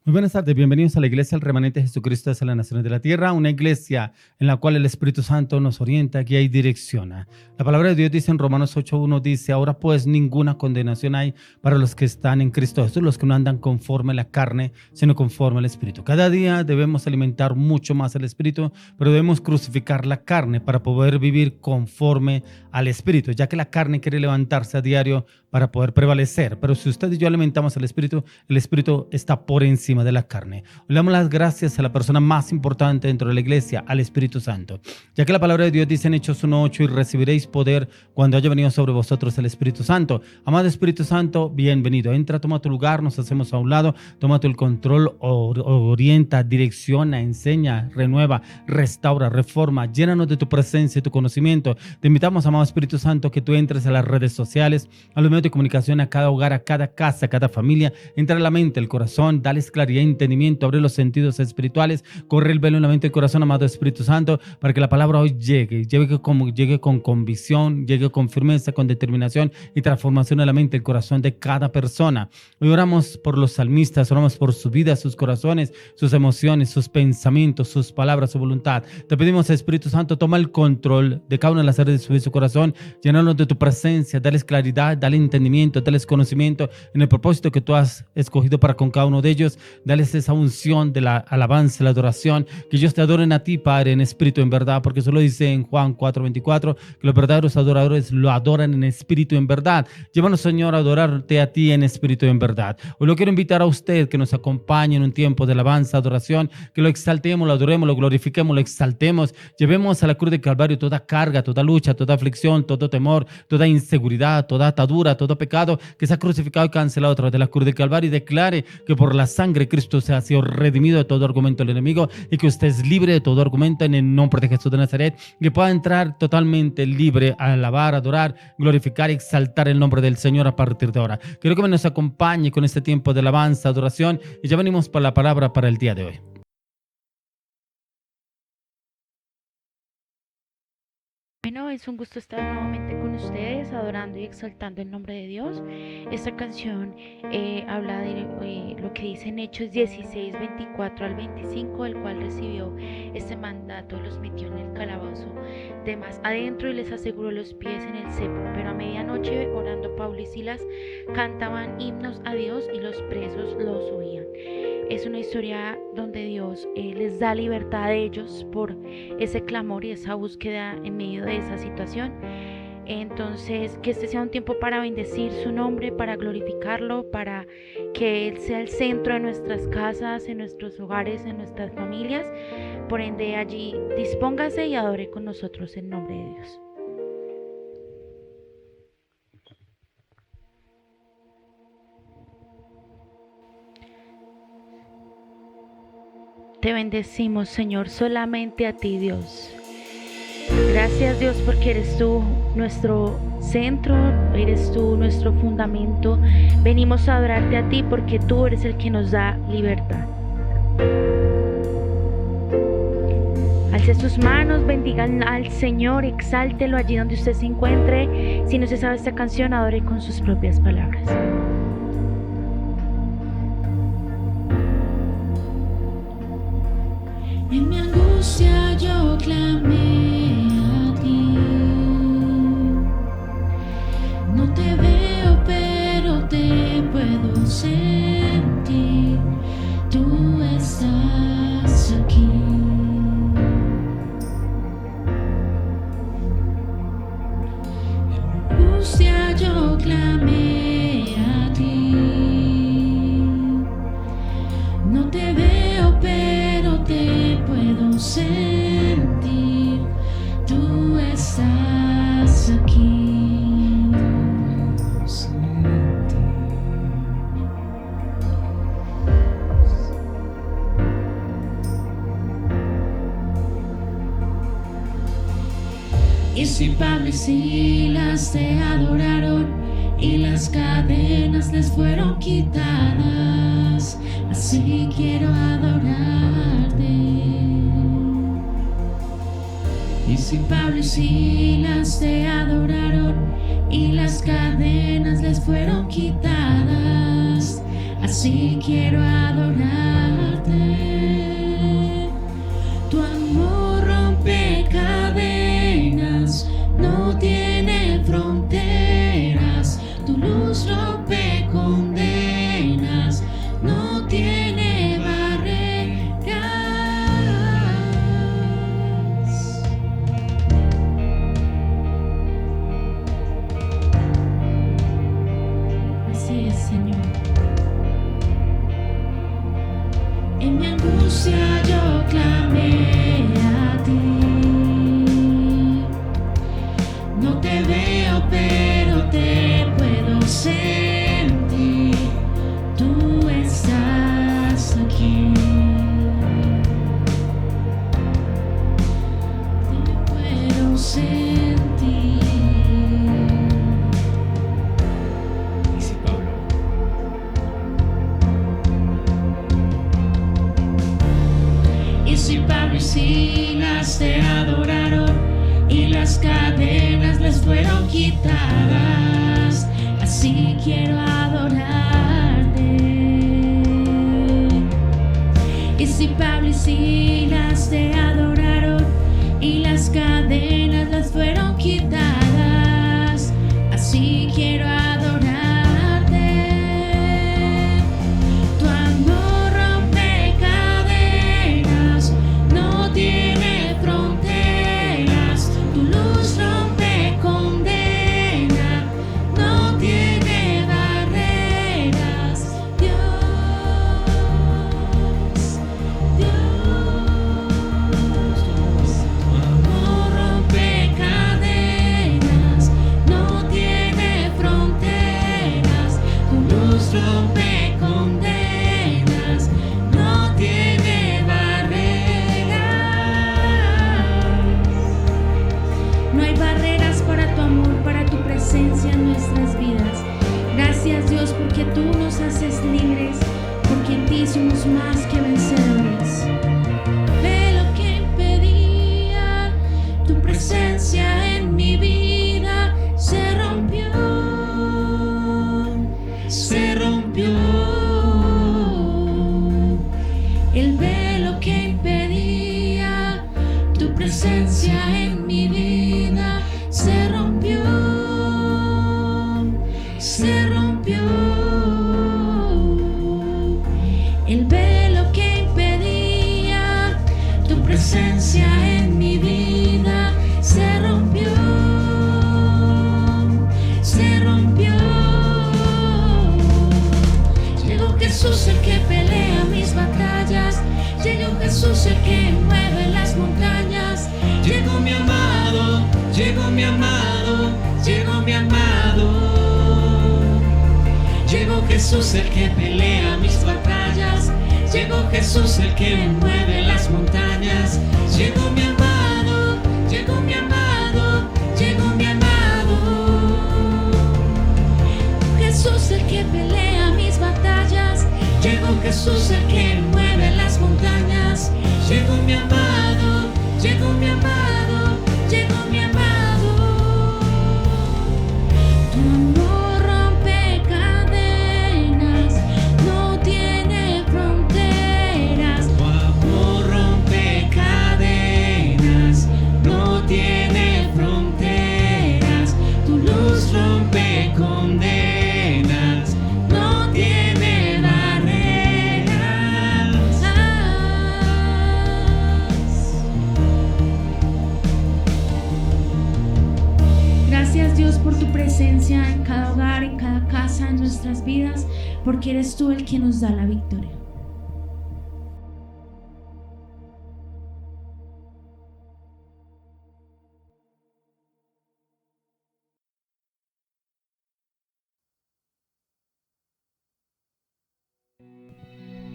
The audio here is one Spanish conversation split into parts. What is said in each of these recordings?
Muy buenas tardes, bienvenidos a la Iglesia del Remanente de Jesucristo de las Naciones de la Tierra, una iglesia en la cual el Espíritu Santo nos orienta, guía y direcciona. La palabra de Dios dice en Romanos 8:1, dice: ahora pues ninguna condenación hay para los que están en Cristo Jesús, los que no andan conforme a la carne, sino conforme al Espíritu. Cada día debemos alimentar mucho más el Espíritu, pero debemos crucificar la carne para poder vivir conforme al Espíritu, ya que la carne quiere levantarse a diario para poder prevalecer. Pero si usted y yo alimentamos el Espíritu está por encima de la carne. Le damos las gracias a la persona más importante dentro de la iglesia, al Espíritu Santo, ya que la palabra de Dios dice en Hechos 1:8: y recibiréis poder cuando haya venido sobre vosotros el Espíritu Santo. Amado Espíritu Santo, bienvenido. Entra, toma tu lugar, nos hacemos a un lado, toma tu el control, orienta, direcciona, enseña, renueva, restaura, reforma, llénanos de tu presencia y tu conocimiento. Te invitamos, amado Espíritu Santo, que tú entres a las redes sociales, a los medios de comunicación, a cada hogar, a cada casa, a cada familia. Entra a la mente, el corazón, dales claridad, entendimiento, abre los sentidos espirituales, corre el velo en la mente y el corazón, amado Espíritu Santo, para que la palabra hoy llegue con convicción, llegue con firmeza, con determinación y transformación en la mente y el corazón de cada persona. Hoy oramos por los salmistas, oramos por su vida, sus corazones, sus emociones, sus pensamientos, sus palabras, su voluntad. Te pedimos, Espíritu Santo, toma el control de cada una de las áreas de su vida y su corazón, llénanos de tu presencia, dales claridad, dale entendimiento, dales conocimiento en el propósito que tú has escogido para con cada uno de ellos. Dales esa unción de la alabanza, la adoración, que ellos te adoren a ti, Padre, en espíritu y en verdad, porque eso lo dice en Juan 4:24, que los verdaderos adoradores lo adoran en espíritu y en verdad. Llévanos, Señor, a adorarte a ti en espíritu y en verdad. Hoy lo quiero invitar a usted que nos acompañe en un tiempo de alabanza, adoración, que lo exaltemos, lo adoremos, lo glorifiquemos, lo exaltemos. Llevemos a la cruz de Calvario toda carga, toda lucha, toda aflicción, todo temor, toda inseguridad, toda atadura, todo pecado que se ha crucificado y cancelado a través de la cruz de Calvario, y declare que por la sangre de Cristo se ha sido redimido de todo argumento del enemigo y que usted es libre de todo argumento en el nombre de Jesús de Nazaret, que pueda entrar totalmente libre a alabar, adorar, glorificar y exaltar el nombre del Señor a partir de ahora. Quiero que nos acompañe con este tiempo de alabanza, adoración, y ya venimos para la palabra para el día de hoy. Bueno, es un gusto estar nuevamente con ustedes, adorando y exaltando el nombre de Dios. Esta canción habla de lo que dice en Hechos 16, 24 al 25, el cual recibió este mandato, los metió en el calabozo de más adentro y les aseguró los pies en el cepo. Pero a medianoche, orando, Pablo y Silas cantaban himnos a Dios y los presos los oían. Es una historia donde Dios les da libertad a ellos por ese clamor y esa búsqueda en medio de esa situación. Entonces, que este sea un tiempo para bendecir su nombre, para glorificarlo, para que Él sea el centro de nuestras casas, en nuestros hogares, en nuestras familias. Por ende, allí dispóngase y adore con nosotros en nombre de Dios. Te bendecimos, Señor, solamente a ti, Dios. Gracias, Dios, porque eres tú nuestro centro, eres tú nuestro fundamento. Venimos a adorarte a ti porque tú eres el que nos da libertad. Alce sus manos, bendigan al Señor, exáltelo allí donde usted se encuentre. Si no se sabe esta canción, adore con sus propias palabras. En mi angustia yo clamé a ti. No te veo, pero te puedo sentir. Tú estás aquí. En mi angustia yo clamé a ti. No te veo, pero te puedo sentir, tú estás aquí. Y si Pablo y Silas te adoraron y las cadenas les fueron quitadas, así quiero adorarte. Y si Pablo y Silas te adoraron y las cadenas les fueron quitadas, así quiero adorar. Señor. En mi angustia yo clamé a ti. No te veo, pero te puedo sentir. Tú estás aquí. Te puedo sentir. Dice Pablo. Y si Pablo y Silas te adoraron y las cadenas les fueron quitadas, así quiero adorarte. Y si Pablo y Silas te adoraron y las cadenas les fueron quitadas, así quiero adorarte. Tu amor rompe cadenas, no tiene fronteras. Tu luz rompe condena, no tiene barreras. Tu amor rompe cadenas, no tiene fronteras. Tu luz rompe condenas, no tiene barreras. No hay barreras para tu amor, para tu presencia en nuestras vidas. Gracias, Dios, porque tú nos haces libres, porque en ti somos más que vencedores. Ve lo que impedía tu presencia en mi vida, se rompió, se rompió. El velo que impedía tu presencia en mi vida, se rompió, se rompió. El velo que impedía tu presencia en mi vida, se rompió, se rompió. Llegó Jesús el que pelea mis batallas, llegó Jesús el que mueve las montañas. Llegó mi amado, llegó mi amado, llegó mi amado. Llegó Jesús el que pelea mis batallas, llegó Jesús el que mueve las montañas. Llegó mi amado, llegó mi amado, llegó mi amado. Jesús el que pelea mis batallas, llegó Jesús el que mueve las montañas. Llegó mi amado, llegó mi amado, llegó mi amado. Tu amor rompe cadenas, no tiene fronteras. Tu amor rompe cadenas, no tiene fronteras. Tu luz rompe condenas, no tiene barreras. Gracias, Dios, por tu presencia en cada hogar, en cada casa, en nuestras vidas, porque eres tú el que nos da la victoria.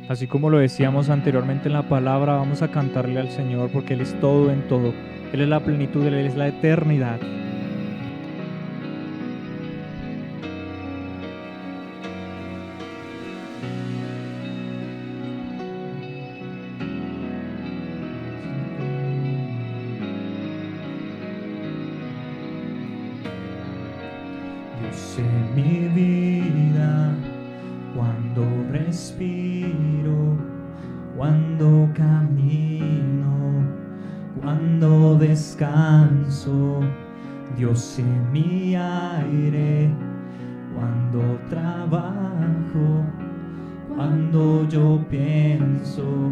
Así como lo decíamos anteriormente en la palabra, vamos a cantarle al Señor porque Él es todo en todo. Él es la plenitud, Él es la eternidad. Dios en mi vida, cuando respiro, cuando camino, cuando descanso. Dios en mi aire, cuando trabajo, cuando yo pienso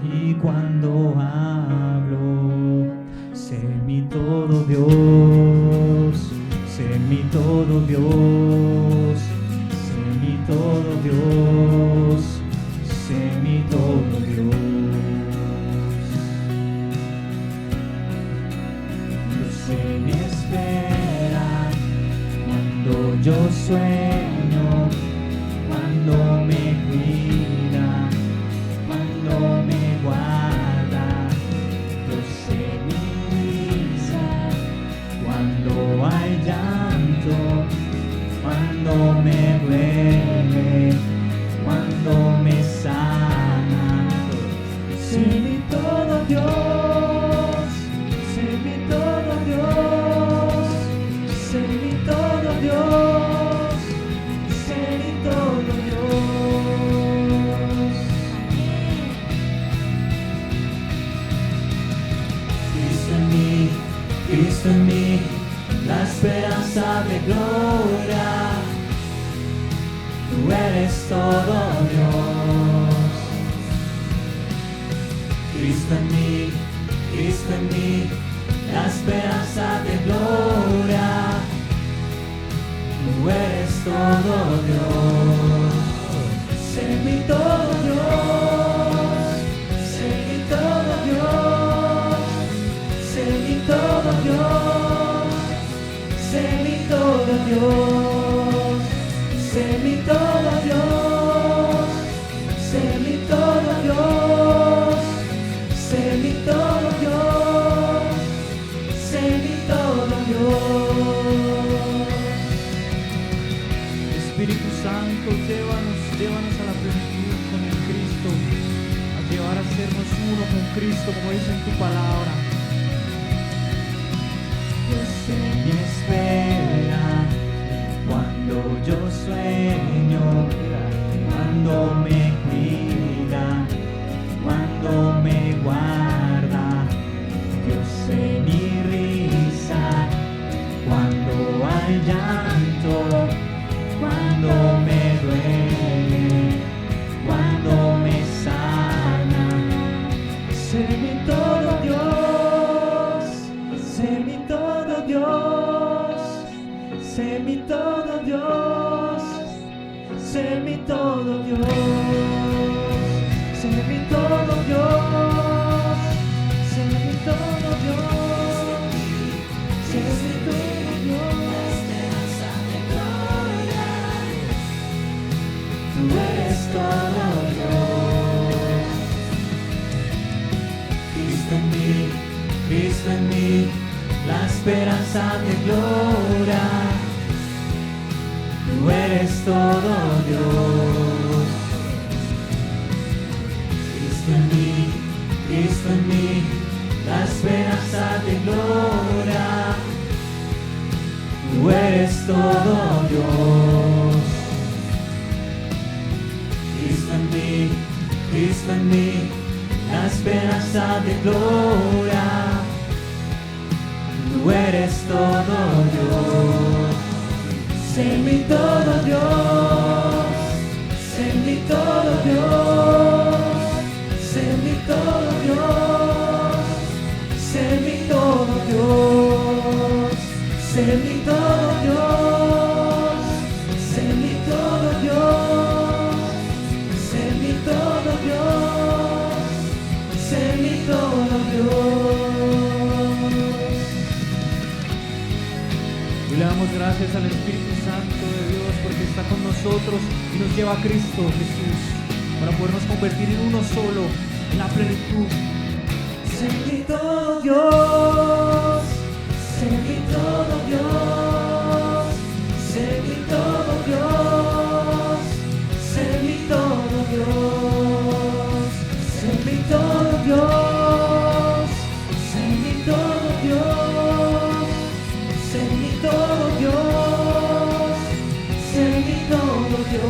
y cuando hablo. Sé mi todo Dios, sé mi todo Dios, sé mi todo Dios, sé mi todo Dios. Sé mi espera cuando yo sueño, cuando me cuida, cuando me guarda. Yo sé mi risa cuando hay llanto, cuando me duele, cuando me sana. Sé mi todo Dios, sé mi todo Dios, sé mi todo Dios, sé mi todo Dios. Cristo en mí, la esperanza de gloria. Tú eres todo Dios. Cristo en mí, la esperanza de gloria. Tú eres todo Dios. Sé mi todo Dios, sé mi todo Dios, sé mi todo Dios, sé mi todo Dios, sé mi todo Dios, sé mi todo Dios, sé mi todo Dios, sé mi todo Dios. Espíritu Santo, llévanos a la plenitud con el Cristo, a llevar a sernos uno con Cristo, como dice en tu palabra. Yo sé mi espera cuando yo sueño, cuando me cuida, cuando me guarda. Yo sé mi risa cuando hay llanto, cuando me duele, cuando me sana. Sé mi todo Dios, sé mi todo Dios, sé mi todo Dios, sé mi todo Dios, sé mi todo Dios, sé mi todo Dios, sé mi todo Dios. Tú eres todo Dios. Cristo en mí, la esperanza de gloria. Tú eres todo Dios. Cristo en mí, la esperanza de gloria. Tú eres todo Dios. Cristo en mí, la esperanza de gloria. Tú eres todo Dios. Sé mi todo Dios, sé mi todo Dios, sé mi todo Dios, sé mi todo Dios, sé mi todo Dios, sé mi todo Dios, sé mi todo Dios, sé mi todo Dios. Y le damos gracias al Espíritu Santo de Dios porque está con nosotros y nos lleva a Cristo Jesús para podernos convertir en uno solo, en la plenitud. Sé mi todo Dios, sé mi todo Dios, sé mi todo Dios, sé mi todo Dios, sé mi todo Dios, sé mi todo Dios, sé mi todo Dios, sé mi todo Dios.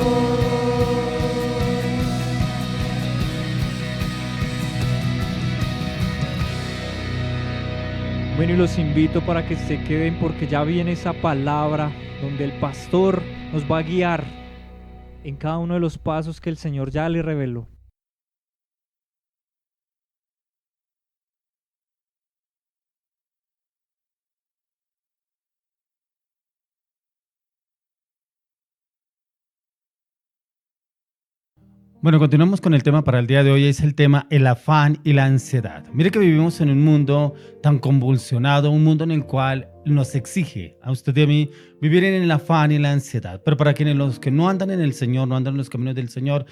Bueno, y los invito para que se queden porque ya viene esa palabra donde el pastor nos va a guiar en cada uno de los pasos que el Señor ya le reveló. Bueno, continuamos con el tema para el día de hoy, es el tema el afán y la ansiedad. Mire que vivimos en un mundo tan convulsionado, un mundo en el cual nos exige a usted y a mí vivir en el afán y la ansiedad. Pero para quienes los que no andan en el Señor, no andan en los caminos del Señor,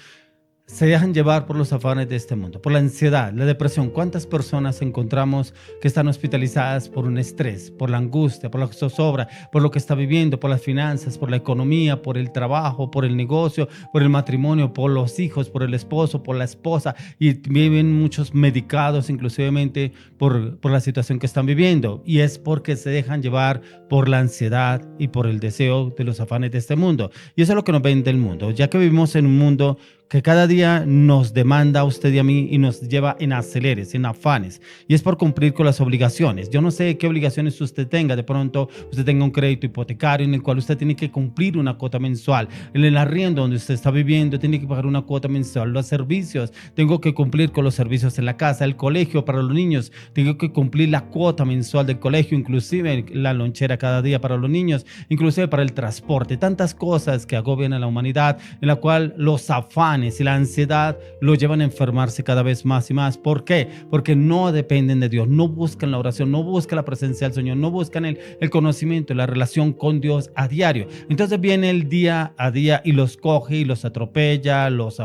se dejan llevar por los afanes de este mundo, por la ansiedad, la depresión. ¿Cuántas personas encontramos que están hospitalizadas por un estrés, por la angustia, por la zozobra, por lo que está viviendo, por las finanzas, por la economía, por el trabajo, por el negocio, por el matrimonio, por los hijos, por el esposo, por la esposa, y viven muchos medicados inclusivemente por la situación que están viviendo? Y es porque se dejan llevar por la ansiedad y por el deseo de los afanes de este mundo. Y eso es lo que nos vende el mundo, ya que vivimos en un mundo que cada día nos demanda a usted y a mí y nos lleva en aceleres, en afanes, y es por cumplir con las obligaciones. Yo no sé qué obligaciones usted tenga. De pronto usted tenga un crédito hipotecario en el cual usted tiene que cumplir una cuota mensual. En el arriendo donde usted está viviendo tiene que pagar una cuota mensual. Los servicios, tengo que cumplir con los servicios en la casa. El colegio para los niños, tengo que cumplir la cuota mensual del colegio, inclusive la lonchera cada día para los niños, inclusive para el transporte. Tantas cosas que agobian a la humanidad, en la cual los afanes y la ansiedad lo llevan a enfermarse cada vez más y más. ¿Por qué? Porque no dependen de Dios, no buscan la oración, no buscan la presencia del Señor, no buscan el conocimiento y la relación con Dios a diario. Entonces viene el día a día y los coge y los atropella, los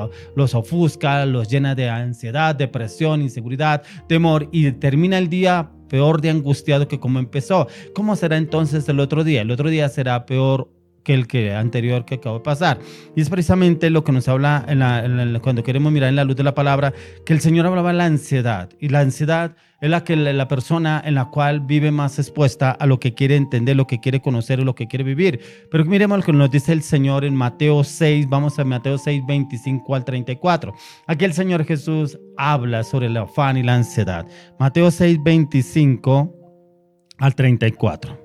ofusca, los llena de ansiedad, depresión, inseguridad, temor, y termina el día peor de angustiado que como empezó. ¿Cómo será entonces el otro día? El otro día será peor que el que anterior que acabo de pasar. Y es precisamente lo que nos habla cuando queremos mirar en la luz de la palabra, que el Señor hablaba de la ansiedad. Y la ansiedad es la persona en la cual vive más expuesta a lo que quiere entender, lo que quiere conocer y lo que quiere vivir. Pero miremos lo que nos dice el Señor en Mateo 6. Vamos a Mateo 6, 25 al 34. Aquí el Señor Jesús habla sobre el afán y la ansiedad. Mateo 6, 25 al 34.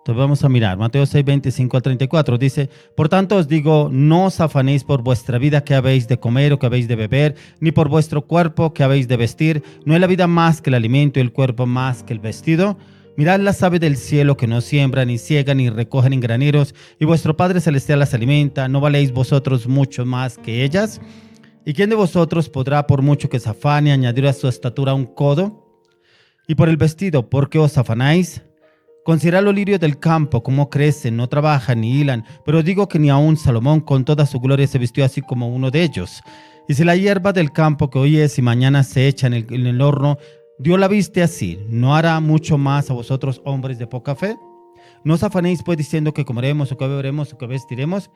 Entonces vamos a mirar, Mateo 6, 25 al 34, dice: por tanto os digo, no os afanéis por vuestra vida, que habéis de comer o que habéis de beber, ni por vuestro cuerpo, que habéis de vestir. ¿No es la vida más que el alimento y el cuerpo más que el vestido? Mirad las aves del cielo, que no siembran, ni ciegan, ni recogen en graneros, y vuestro Padre Celestial las alimenta. ¿No valéis vosotros mucho más que ellas? ¿Y quién de vosotros podrá, por mucho que se afane, añadir a su estatura un codo? Y por el vestido, ¿por qué os afanáis? Considerad los lirios del campo, cómo crecen, no trabajan ni hilan, pero digo que ni aun Salomón con toda su gloria se vistió así como uno de ellos. Y si la hierba del campo que hoy es y mañana se echa en el horno, Dios la viste así, ¿no hará mucho más a vosotros, hombres de poca fe? No os afanéis pues diciendo que comeremos o que beberemos o que vestiremos,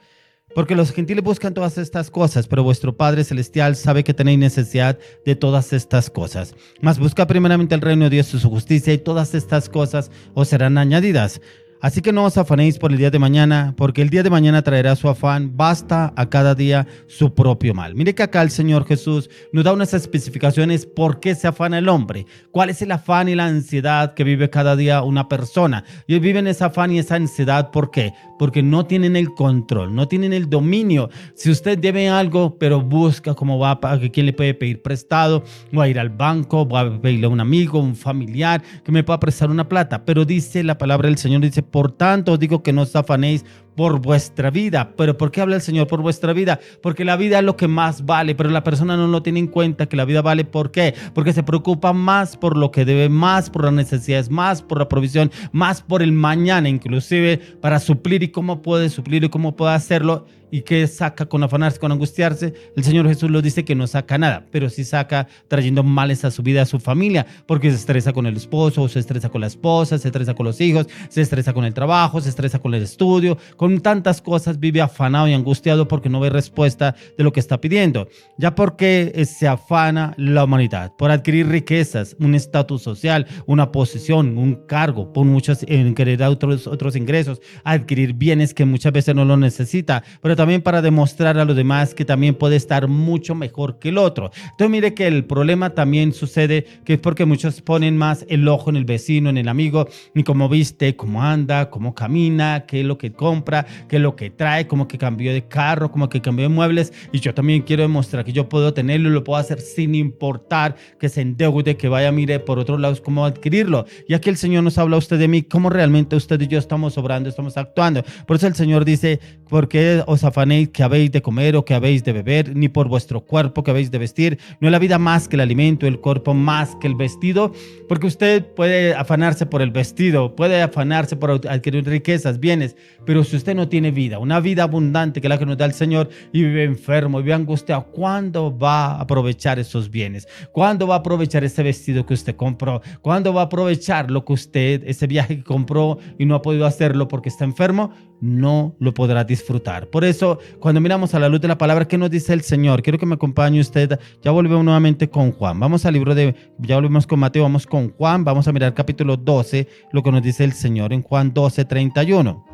porque los gentiles buscan todas estas cosas, pero vuestro Padre Celestial sabe que tenéis necesidad de todas estas cosas. Mas busca primeramente el reino de Dios y su justicia, y todas estas cosas os serán añadidas. Así que no os afanéis por el día de mañana, porque el día de mañana traerá su afán. Basta a cada día su propio mal. Mire que acá el Señor Jesús nos da unas especificaciones por qué se afana el hombre, cuál es el afán y la ansiedad que vive cada día una persona. Y ellos viven ese afán y esa ansiedad, ¿por qué? Porque no tienen el control, no tienen el dominio. Si usted debe algo, pero busca cómo va a quién le puede pedir prestado, va a ir al banco, va a pedirle a un amigo, un familiar que me pueda prestar una plata. Pero dice la palabra del Señor, dice: por tanto os digo que no os afanéis por vuestra vida. ¿Pero por qué habla el Señor por vuestra vida? Porque la vida es lo que más vale, pero la persona no lo tiene en cuenta, que la vida vale. ¿Por qué? Porque se preocupa más por lo que debe, más por las necesidades, más por la provisión, más por el mañana, inclusive para suplir y cómo puede suplir y cómo puede hacerlo. ¿Y qué saca con afanarse, con angustiarse? El Señor Jesús lo dice que no saca nada, pero sí saca trayendo males a su vida, a su familia, porque se estresa con el esposo, se estresa con la esposa, se estresa con los hijos, se estresa con el trabajo, se estresa con el estudio, con tantas cosas vive afanado y angustiado porque no ve respuesta de lo que está pidiendo. Ya porque se afana la humanidad por adquirir riquezas, un estatus social, una posición, un cargo, por muchos en querer otros ingresos, adquirir bienes que muchas veces no lo necesita, pero también para demostrar a los demás que también puede estar mucho mejor que el otro. Entonces mire que el problema también sucede que es porque muchos ponen más el ojo en el vecino, en el amigo, ni cómo viste, cómo anda, cómo camina, qué es lo que compra, qué es lo que trae, como que cambió de carro, como que cambió de muebles, y yo también quiero demostrar que yo puedo tenerlo y lo puedo hacer sin importar que se endeude, que vaya, mire por otros lados cómo adquirirlo. Y aquí el Señor nos habla a usted de mí, cómo realmente usted y yo estamos obrando, estamos actuando. Por eso el Señor dice: ¿por qué os afanéis que habéis de comer o que habéis de beber, ni por vuestro cuerpo que habéis de vestir. No es la vida más que el alimento, el cuerpo más que el vestido, porque usted puede afanarse por el vestido, puede afanarse por adquirir riquezas, bienes, pero si usted no tiene vida, una vida abundante que es la que nos da el Señor, y vive enfermo, y vive angustiado, ¿cuándo va a aprovechar esos bienes? ¿Cuándo va a aprovechar ese vestido que usted compró? ¿Cuándo va a aprovechar lo que usted, ese viaje que compró y no ha podido hacerlo porque está enfermo? No lo podrá disfrutar. Por eso, cuando miramos a la luz de la palabra, ¿qué nos dice el Señor? Quiero que me acompañe usted. Ya volvemos nuevamente con Juan. Vamos al libro de, ya volvemos con Mateo, vamos con Juan. Vamos a mirar capítulo 12, lo que nos dice el Señor en Juan 12:31.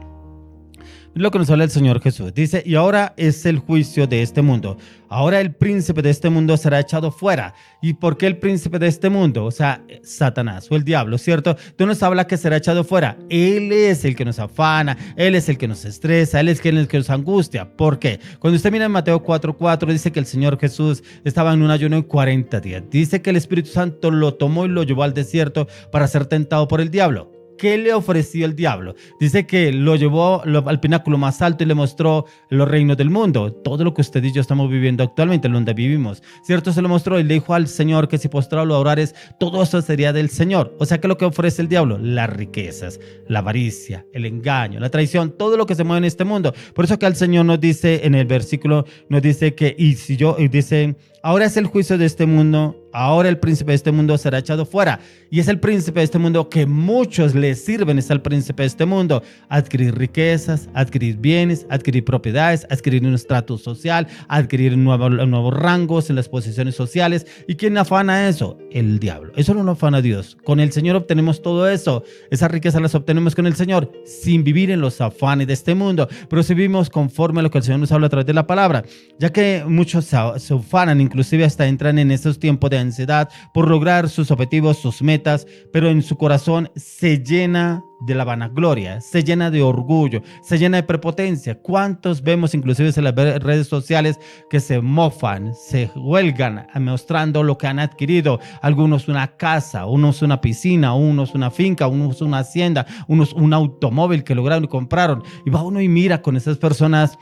Lo que nos habla el Señor Jesús. Dice, y ahora es el juicio de este mundo. Ahora el príncipe de este mundo será echado fuera. ¿Y por qué el príncipe de este mundo? O sea, Satanás o el diablo, ¿cierto? Entonces nos habla que será echado fuera. Él es el que nos afana, Él es el que nos estresa, Él es el que nos angustia. ¿Por qué? Cuando usted mira en Mateo 4:4, dice que el Señor Jesús estaba en un ayuno de 40 días. Dice que el Espíritu Santo lo tomó y lo llevó al desierto para ser tentado por el diablo. ¿Qué le ofreció el diablo? Dice que lo llevó al pináculo más alto y le mostró los reinos del mundo. Todo lo que usted y yo estamos viviendo actualmente, donde vivimos, ¿cierto? Se lo mostró y le dijo al Señor que si postrado lo adorares, todo eso sería del Señor. O sea, ¿qué es lo que ofrece el diablo? Las riquezas, la avaricia, el engaño, la traición, todo lo que se mueve en este mundo. Por eso que el Señor nos dice en el versículo, nos dice que, y dice, ahora es el juicio de este mundo. Ahora el príncipe de este mundo será echado fuera. Y es el príncipe de este mundo que muchos le sirven. Es el príncipe de este mundo. Adquirir riquezas, adquirir bienes, adquirir propiedades, adquirir un estatus social, adquirir nuevos rangos en las posiciones sociales. ¿Y quién afana eso? El diablo. Eso no lo afana Dios. Con el Señor obtenemos todo eso. Esas riquezas las obtenemos con el Señor sin vivir en los afanes de este mundo. Pero si vivimos conforme a lo que el Señor nos habla a través de la palabra. Ya que muchos se ufanan, inclusive hasta entran en esos tiempos de ansiedad por lograr sus objetivos, sus metas, pero en su corazón se llena de la vanagloria, se llena de orgullo, se llena de prepotencia. ¿Cuántos vemos inclusive en las redes sociales que se mofan, se huelgan mostrando lo que han adquirido? Algunos una casa, unos una piscina, unos una finca, unos una hacienda, unos un automóvil que lograron y compraron. Y va uno y mira con esas personas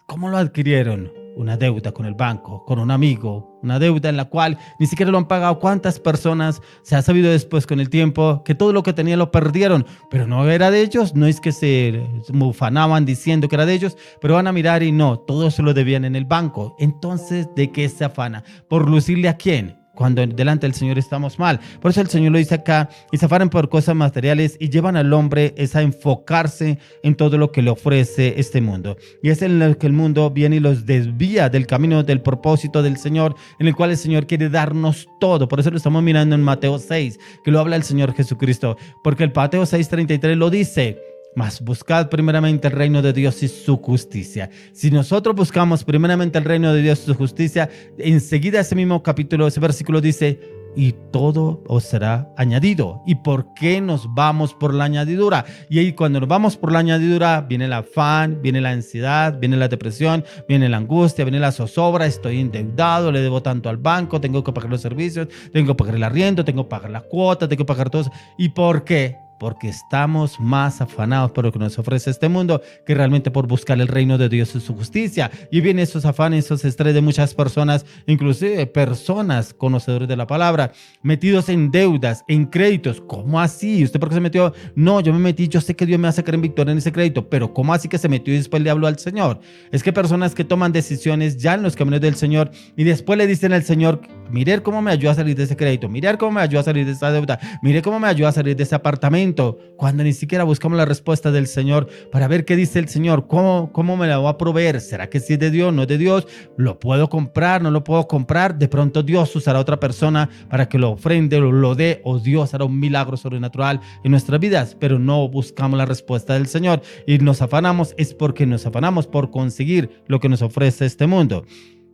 cómo lo adquirieron. Una deuda con el banco, con un amigo, una deuda en la cual ni siquiera lo han pagado. ¿Cuántas personas se ha sabido después con el tiempo que todo lo que tenían lo perdieron? Pero no era de ellos, no es que se ufanaban diciendo que era de ellos, pero van a mirar y no, todo se lo debían en el banco. Entonces, ¿de qué se afana? ¿Por lucirle a quién? Cuando delante del Señor estamos mal. Por eso el Señor lo dice acá, y se afanan por cosas materiales y llevan al hombre es a enfocarse en todo lo que le ofrece este mundo. Y es en lo que el mundo viene y los desvía del camino, del propósito del Señor, en el cual el Señor quiere darnos todo. Por eso lo estamos mirando en Mateo 6, que lo habla el Señor Jesucristo. Porque el Mateo 6:33 lo dice, mas buscad primeramente el reino de Dios y su justicia. Si nosotros buscamos primeramente el reino de Dios y su justicia, enseguida ese mismo capítulo, ese versículo dice, y todo os será añadido. ¿Y por qué nos vamos por la añadidura? Y ahí cuando nos vamos por la añadidura, viene el afán, viene la ansiedad, viene la depresión, viene la angustia, viene la zozobra. Estoy endeudado, le debo tanto al banco, tengo que pagar los servicios, tengo que pagar el arriendo, tengo que pagar la cuota, tengo que pagar todo eso. ¿Y por qué? Porque estamos más afanados por lo que nos ofrece este mundo que realmente por buscar el reino de Dios y su justicia. Y vienen esos afanes, esos estrés de muchas personas, inclusive personas conocedores de la palabra, metidos en deudas, en créditos. ¿Cómo así? ¿Usted por qué se metió? No, yo me metí, yo sé que Dios me va a sacar en victoria en ese crédito, pero ¿cómo así que se metió y después le habló al Señor? Es que personas que toman decisiones ya en los caminos del Señor y después le dicen al Señor, mire cómo me ayudó a salir de ese crédito, mire cómo me ayudó a salir de esa deuda, mire cómo me ayudó a salir de ese apartamento, cuando ni siquiera buscamos la respuesta del Señor para ver qué dice el Señor, cómo me la va a proveer. ¿Será que sí es de Dios? ¿No es de Dios? ¿Lo puedo comprar? ¿No lo puedo comprar? De pronto Dios usará a otra persona para que lo ofrende o lo dé, o Dios hará un milagro sobrenatural en nuestras vidas, pero no buscamos la respuesta del Señor y nos afanamos. Es porque nos afanamos por conseguir lo que nos ofrece este mundo.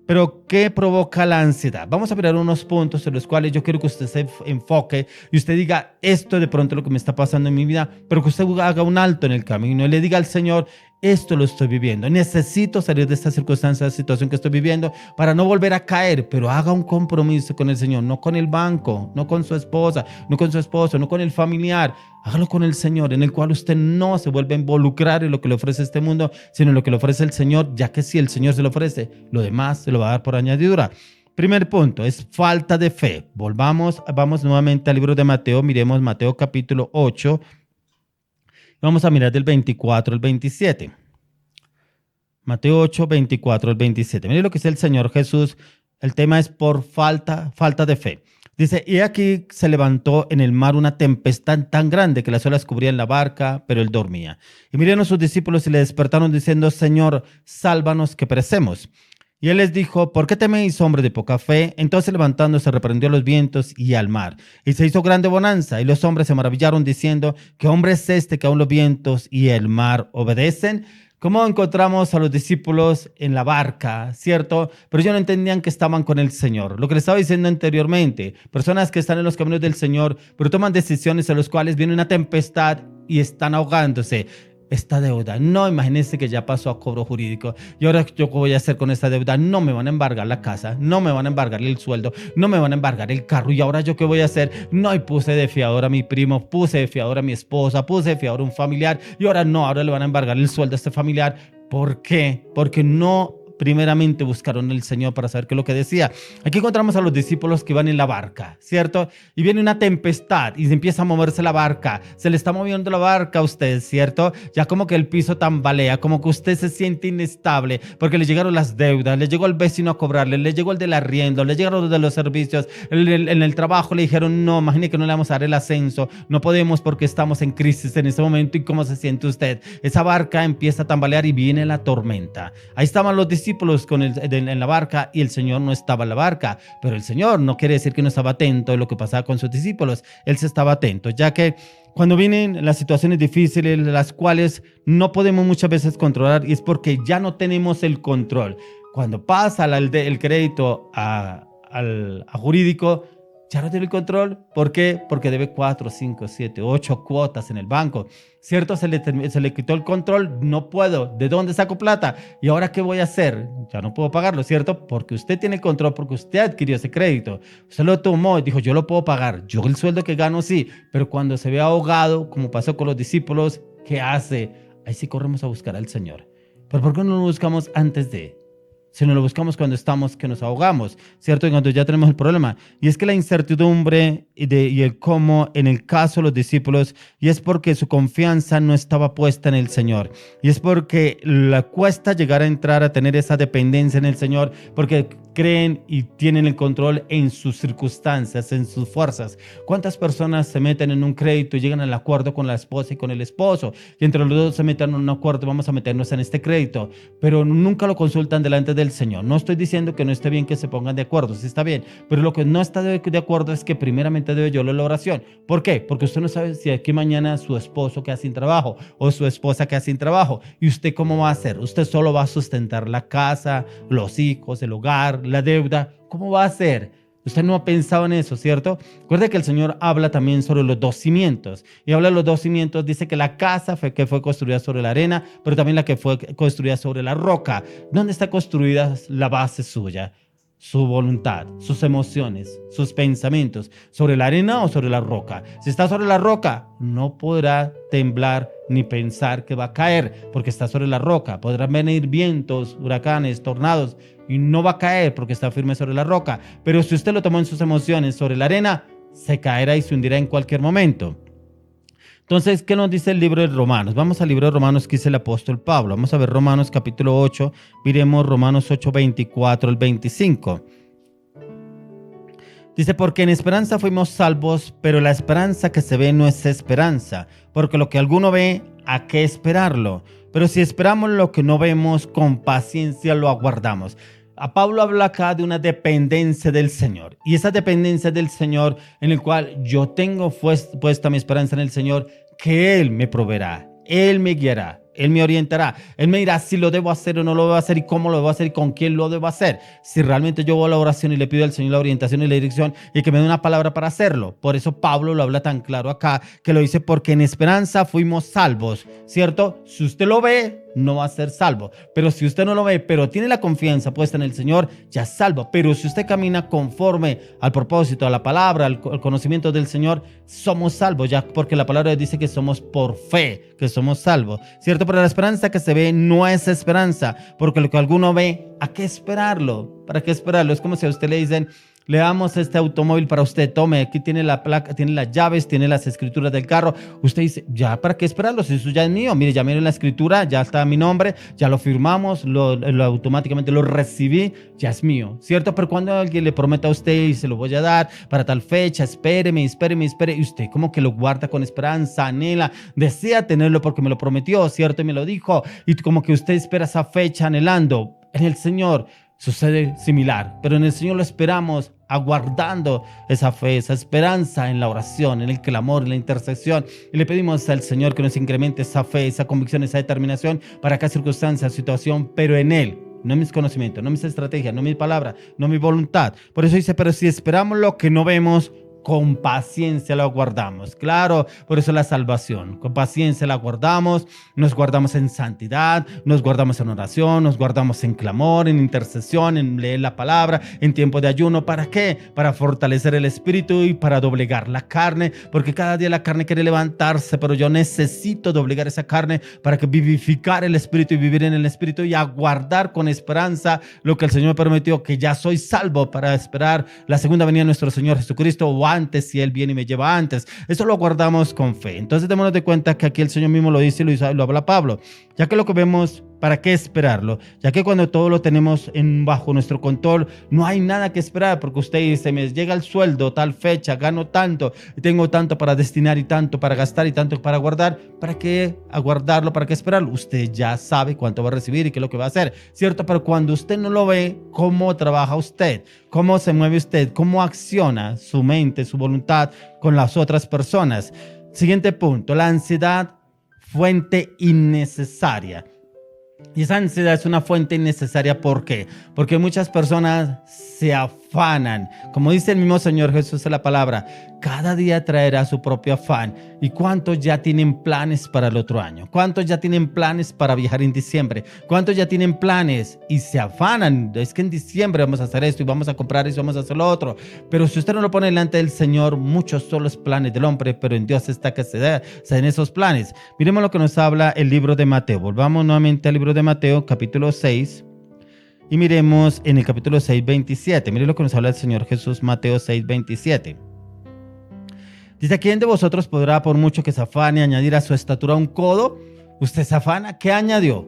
Pero, ¿qué provoca la ansiedad? Vamos a mirar unos puntos en los cuales yo quiero que usted se enfoque y usted diga, esto de pronto es lo que me está pasando en mi vida, pero que usted haga un alto en el camino y le diga al Señor, esto lo estoy viviendo, necesito salir de esta circunstancia, de esta situación que estoy viviendo para no volver a caer, pero haga un compromiso con el Señor, no con el banco, no con su esposa, no con su esposo, no con el familiar, hágalo con el Señor, en el cual usted no se vuelve a involucrar en lo que le ofrece este mundo, sino en lo que le ofrece el Señor, ya que si el Señor se lo ofrece, lo demás se lo va a dar por añadidura. Primer punto, es falta de fe. Vamos nuevamente al libro de Mateo, miremos Mateo capítulo 8, vamos a mirar del 24 al 27. Mateo 8, 24 al 27. Mire lo que dice el Señor Jesús. El tema es por falta de fe. Dice, y aquí se levantó en el mar una tempestad tan grande que las olas cubrían la barca, pero él dormía. Y miraron sus discípulos y le despertaron diciendo, Señor, sálvanos que perecemos. Y él les dijo, ¿por qué teméis, hombre de poca fe? Entonces levantándose reprendió a los vientos y al mar. Y se hizo grande bonanza, y los hombres se maravillaron diciendo, ¿qué hombre es este que aun los vientos y el mar obedecen? ¿Cómo encontramos a los discípulos en la barca, cierto? Pero ellos no entendían que estaban con el Señor. Lo que les estaba diciendo anteriormente, personas que están en los caminos del Señor, pero toman decisiones en las cuales viene una tempestad y están ahogándose. Esta deuda, no, imagínense que ya pasó a cobro jurídico y ahora yo qué voy a hacer con esta deuda, no me van a embargar la casa, no me van a embargar el sueldo, no me van a embargar el carro y ahora yo qué voy a hacer, no, y puse de fiador a mi primo, puse de fiador a mi esposa, puse de fiador a un familiar y ahora no, ahora le van a embargar el sueldo a este familiar. ¿Por qué? Porque no primeramente buscaron el Señor para saber qué es lo que decía. Aquí encontramos a los discípulos que van en la barca, ¿cierto? Y viene una tempestad y se empieza a moverse la barca. Se le está moviendo la barca a usted, ¿cierto? Ya como que el piso tambalea, como que usted se siente inestable porque le llegaron las deudas, le llegó el vecino a cobrarle, le llegó el del arriendo, le llegaron los de los servicios, en el trabajo le dijeron, no, imagine que no le vamos a dar el ascenso, no podemos porque estamos en crisis en este momento. ¿Y cómo se siente usted? Esa barca empieza a tambalear y viene la tormenta. Ahí estaban los discípulos en la barca y el Señor no estaba en la barca, pero el Señor no quiere decir que no estaba atento a lo que pasaba con sus discípulos. Él se estaba atento, ya que cuando vienen las situaciones difíciles, las cuales no podemos muchas veces controlar, y es porque ya no tenemos el control. Cuando pasa el crédito a jurídico, ya no tiene el control. ¿Por qué? Porque debe 4, 5, 7, 8 cuotas en el banco. ¿Cierto? Se le quitó el control. No puedo. ¿De dónde saco plata? ¿Y ahora qué voy a hacer? Ya no puedo pagarlo, ¿cierto? Porque usted tiene el control, porque usted adquirió ese crédito. Usted lo tomó y dijo, yo lo puedo pagar. Yo el sueldo que gano sí. Pero cuando se ve ahogado, como pasó con los discípulos, ¿qué hace? Ahí sí corremos a buscar al Señor. ¿Pero por qué no lo buscamos antes de? Si no lo buscamos cuando estamos que nos ahogamos, ¿cierto? Y cuando ya tenemos el problema. Y es que la incertidumbre y el cómo en el caso de los discípulos, y es porque su confianza no estaba puesta en el Señor. Y es porque le cuesta llegar a entrar a tener esa dependencia en el Señor, porque creen y tienen el control en sus circunstancias, en sus fuerzas. ¿Cuántas personas se meten en un crédito y llegan al acuerdo con la esposa y con el esposo? Y entre los dos se meten en un acuerdo, vamos a meternos en este crédito, pero nunca lo consultan delante del Señor. No estoy diciendo que no esté bien que se pongan de acuerdo, sí está bien, pero lo que no está de acuerdo es que primeramente debe yo la oración. ¿Por qué? Porque usted no sabe si aquí mañana su esposo queda sin trabajo o su esposa queda sin trabajo. ¿Y usted cómo va a hacer? Usted solo va a sustentar la casa, los hijos, el hogar, la deuda. ¿Cómo va a hacer? Usted no ha pensado en eso, ¿cierto? Recuerde que el Señor habla también sobre los dos cimientos. Y habla de los dos cimientos, dice que la casa que fue construida sobre la arena, pero también la que fue construida sobre la roca. ¿Dónde está construida la base suya? Su voluntad, sus emociones, sus pensamientos, ¿sobre la arena o sobre la roca? Si está sobre la roca, no podrá temblar ni pensar que va a caer, porque está sobre la roca. Podrán venir vientos, huracanes, tornados, y no va a caer porque está firme sobre la roca. Pero si usted lo tomó en sus emociones sobre la arena, se caerá y se hundirá en cualquier momento. Entonces, ¿qué nos dice el libro de Romanos? Vamos al libro de Romanos que dice el apóstol Pablo. Vamos a ver Romanos capítulo 8. Miremos Romanos 8, 24 al 25. Dice, porque en esperanza fuimos salvos, pero la esperanza que se ve no es esperanza. Porque lo que alguno ve, ¿a qué esperarlo? Pero si esperamos lo que no vemos, con paciencia lo aguardamos. A Pablo habla acá de una dependencia del Señor. Y esa dependencia del Señor en el cual yo tengo puesta mi esperanza en el Señor, que Él me proveerá, Él me guiará, Él me orientará. Él me dirá si lo debo hacer o no lo debo hacer y cómo lo debo hacer y con quién lo debo hacer. Si realmente yo voy a la oración y le pido al Señor la orientación y la dirección y que me dé una palabra para hacerlo. Por eso Pablo lo habla tan claro acá, que lo dice porque en esperanza fuimos salvos, ¿cierto? Si usted lo ve, no va a ser salvo. Pero si usted no lo ve, pero tiene la confianza puesta en el Señor, ya es salvo. Pero si usted camina conforme al propósito, a la palabra, al conocimiento del Señor, somos salvos ya, porque la palabra dice que somos por fe, que somos salvos, ¿cierto? Pero la esperanza que se ve no es esperanza, porque lo que alguno ve, ¿a qué esperarlo? ¿Para qué esperarlo? Es como si a usted le dicen, le damos este automóvil para usted, tome, aquí tiene la placa, tiene las llaves, tiene las escrituras del carro. Usted dice, ¿ya para qué esperarlo? Si eso ya es mío, mire, ya miren la escritura, ya está mi nombre, ya lo firmamos, automáticamente lo recibí, ya es mío, ¿cierto? Pero cuando alguien le promete a usted y se lo voy a dar para tal fecha, espéreme, y usted como que lo guarda con esperanza, anhela, desea tenerlo porque me lo prometió, ¿cierto? Y me lo dijo, y como que usted espera esa fecha anhelando. En el Señor sucede similar, pero en el Señor lo esperamos aguardando esa fe, esa esperanza en la oración, en el clamor, en la intercesión, y le pedimos al Señor que nos incremente esa fe, esa convicción, esa determinación para cada circunstancia, situación, pero en Él, no en mis conocimientos, no en mis estrategias, no en mi palabra, no en mi voluntad. Por eso dice, pero si esperamos lo que no vemos, con paciencia lo aguardamos. Claro, por eso la salvación. Con paciencia la guardamos, nos guardamos en santidad, nos guardamos en oración, nos guardamos en clamor, en intercesión, en leer la palabra, en tiempo de ayuno. ¿Para qué? Para fortalecer el espíritu y para doblegar la carne, porque cada día la carne quiere levantarse, pero yo necesito doblegar esa carne para que vivificar el espíritu y vivir en el espíritu y aguardar con esperanza lo que el Señor me prometió, que ya soy salvo para esperar la segunda venida de nuestro Señor Jesucristo o antes, si Él viene y me lleva antes. Eso lo guardamos con fe. Entonces démonos de cuenta que aquí el Señor mismo lo dice y lo habla Pablo, ya que lo que vemos, ¿para qué esperarlo? Ya que cuando todo lo tenemos bajo nuestro control, no hay nada que esperar, porque usted dice, me llega el sueldo tal fecha, gano tanto, y tengo tanto para destinar y tanto para gastar y tanto para guardar. ¿Para qué aguardarlo? ¿Para qué esperarlo? Usted ya sabe cuánto va a recibir y qué es lo que va a hacer, ¿cierto? Pero cuando usted no lo ve, ¿cómo trabaja usted? ¿Cómo se mueve usted? ¿Cómo acciona su mente, su voluntad con las otras personas? Siguiente punto, la ansiedad, fuente innecesaria. Y esa ansiedad es una fuente innecesaria. ¿Por qué? Porque muchas personas se afanan. Como dice el mismo Señor Jesús en la palabra, cada día traerá su propio afán. ¿Y cuántos ya tienen planes para el otro año? ¿Cuántos ya tienen planes para viajar en diciembre? ¿Cuántos ya tienen planes y se afanan? Es que en diciembre vamos a hacer esto y vamos a comprar eso y vamos a hacer lo otro. Pero si usted no lo pone delante del Señor, muchos son los planes del hombre, pero en Dios está que se den esos planes. Miremos lo que nos habla el libro de Mateo. Volvamos nuevamente al libro de Mateo, capítulo 6. Y miremos en el capítulo 6, 27. Mire lo que nos habla el Señor Jesús, Mateo 6, 27. Dice, ¿quién de vosotros podrá, por mucho que se afane, añadir a su estatura un codo? ¿Usted se afana? ¿Qué añadió?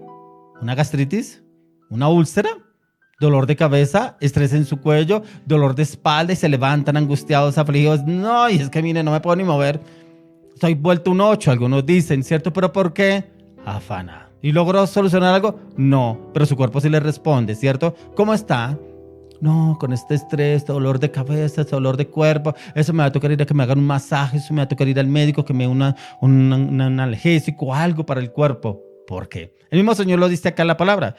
¿Una gastritis? ¿Una úlcera? ¿Dolor de cabeza? ¿Estrés en su cuello? ¿Dolor de espalda? Y se levantan angustiados, afligidos. No, y es que mire, no me puedo ni mover. Estoy vuelto un 8, algunos dicen, ¿cierto? ¿Pero por qué? Afana. ¿Y logró solucionar algo? No, pero su cuerpo sí le responde, ¿cierto? ¿Cómo está? No, con este estrés, este dolor de cabeza, este dolor de cuerpo, eso me va a tocar ir a que me hagan un masaje, eso me va a tocar ir al médico que me dé un analgésico, algo para el cuerpo. ¿Por qué? El mismo Señor lo dice acá en la palabra.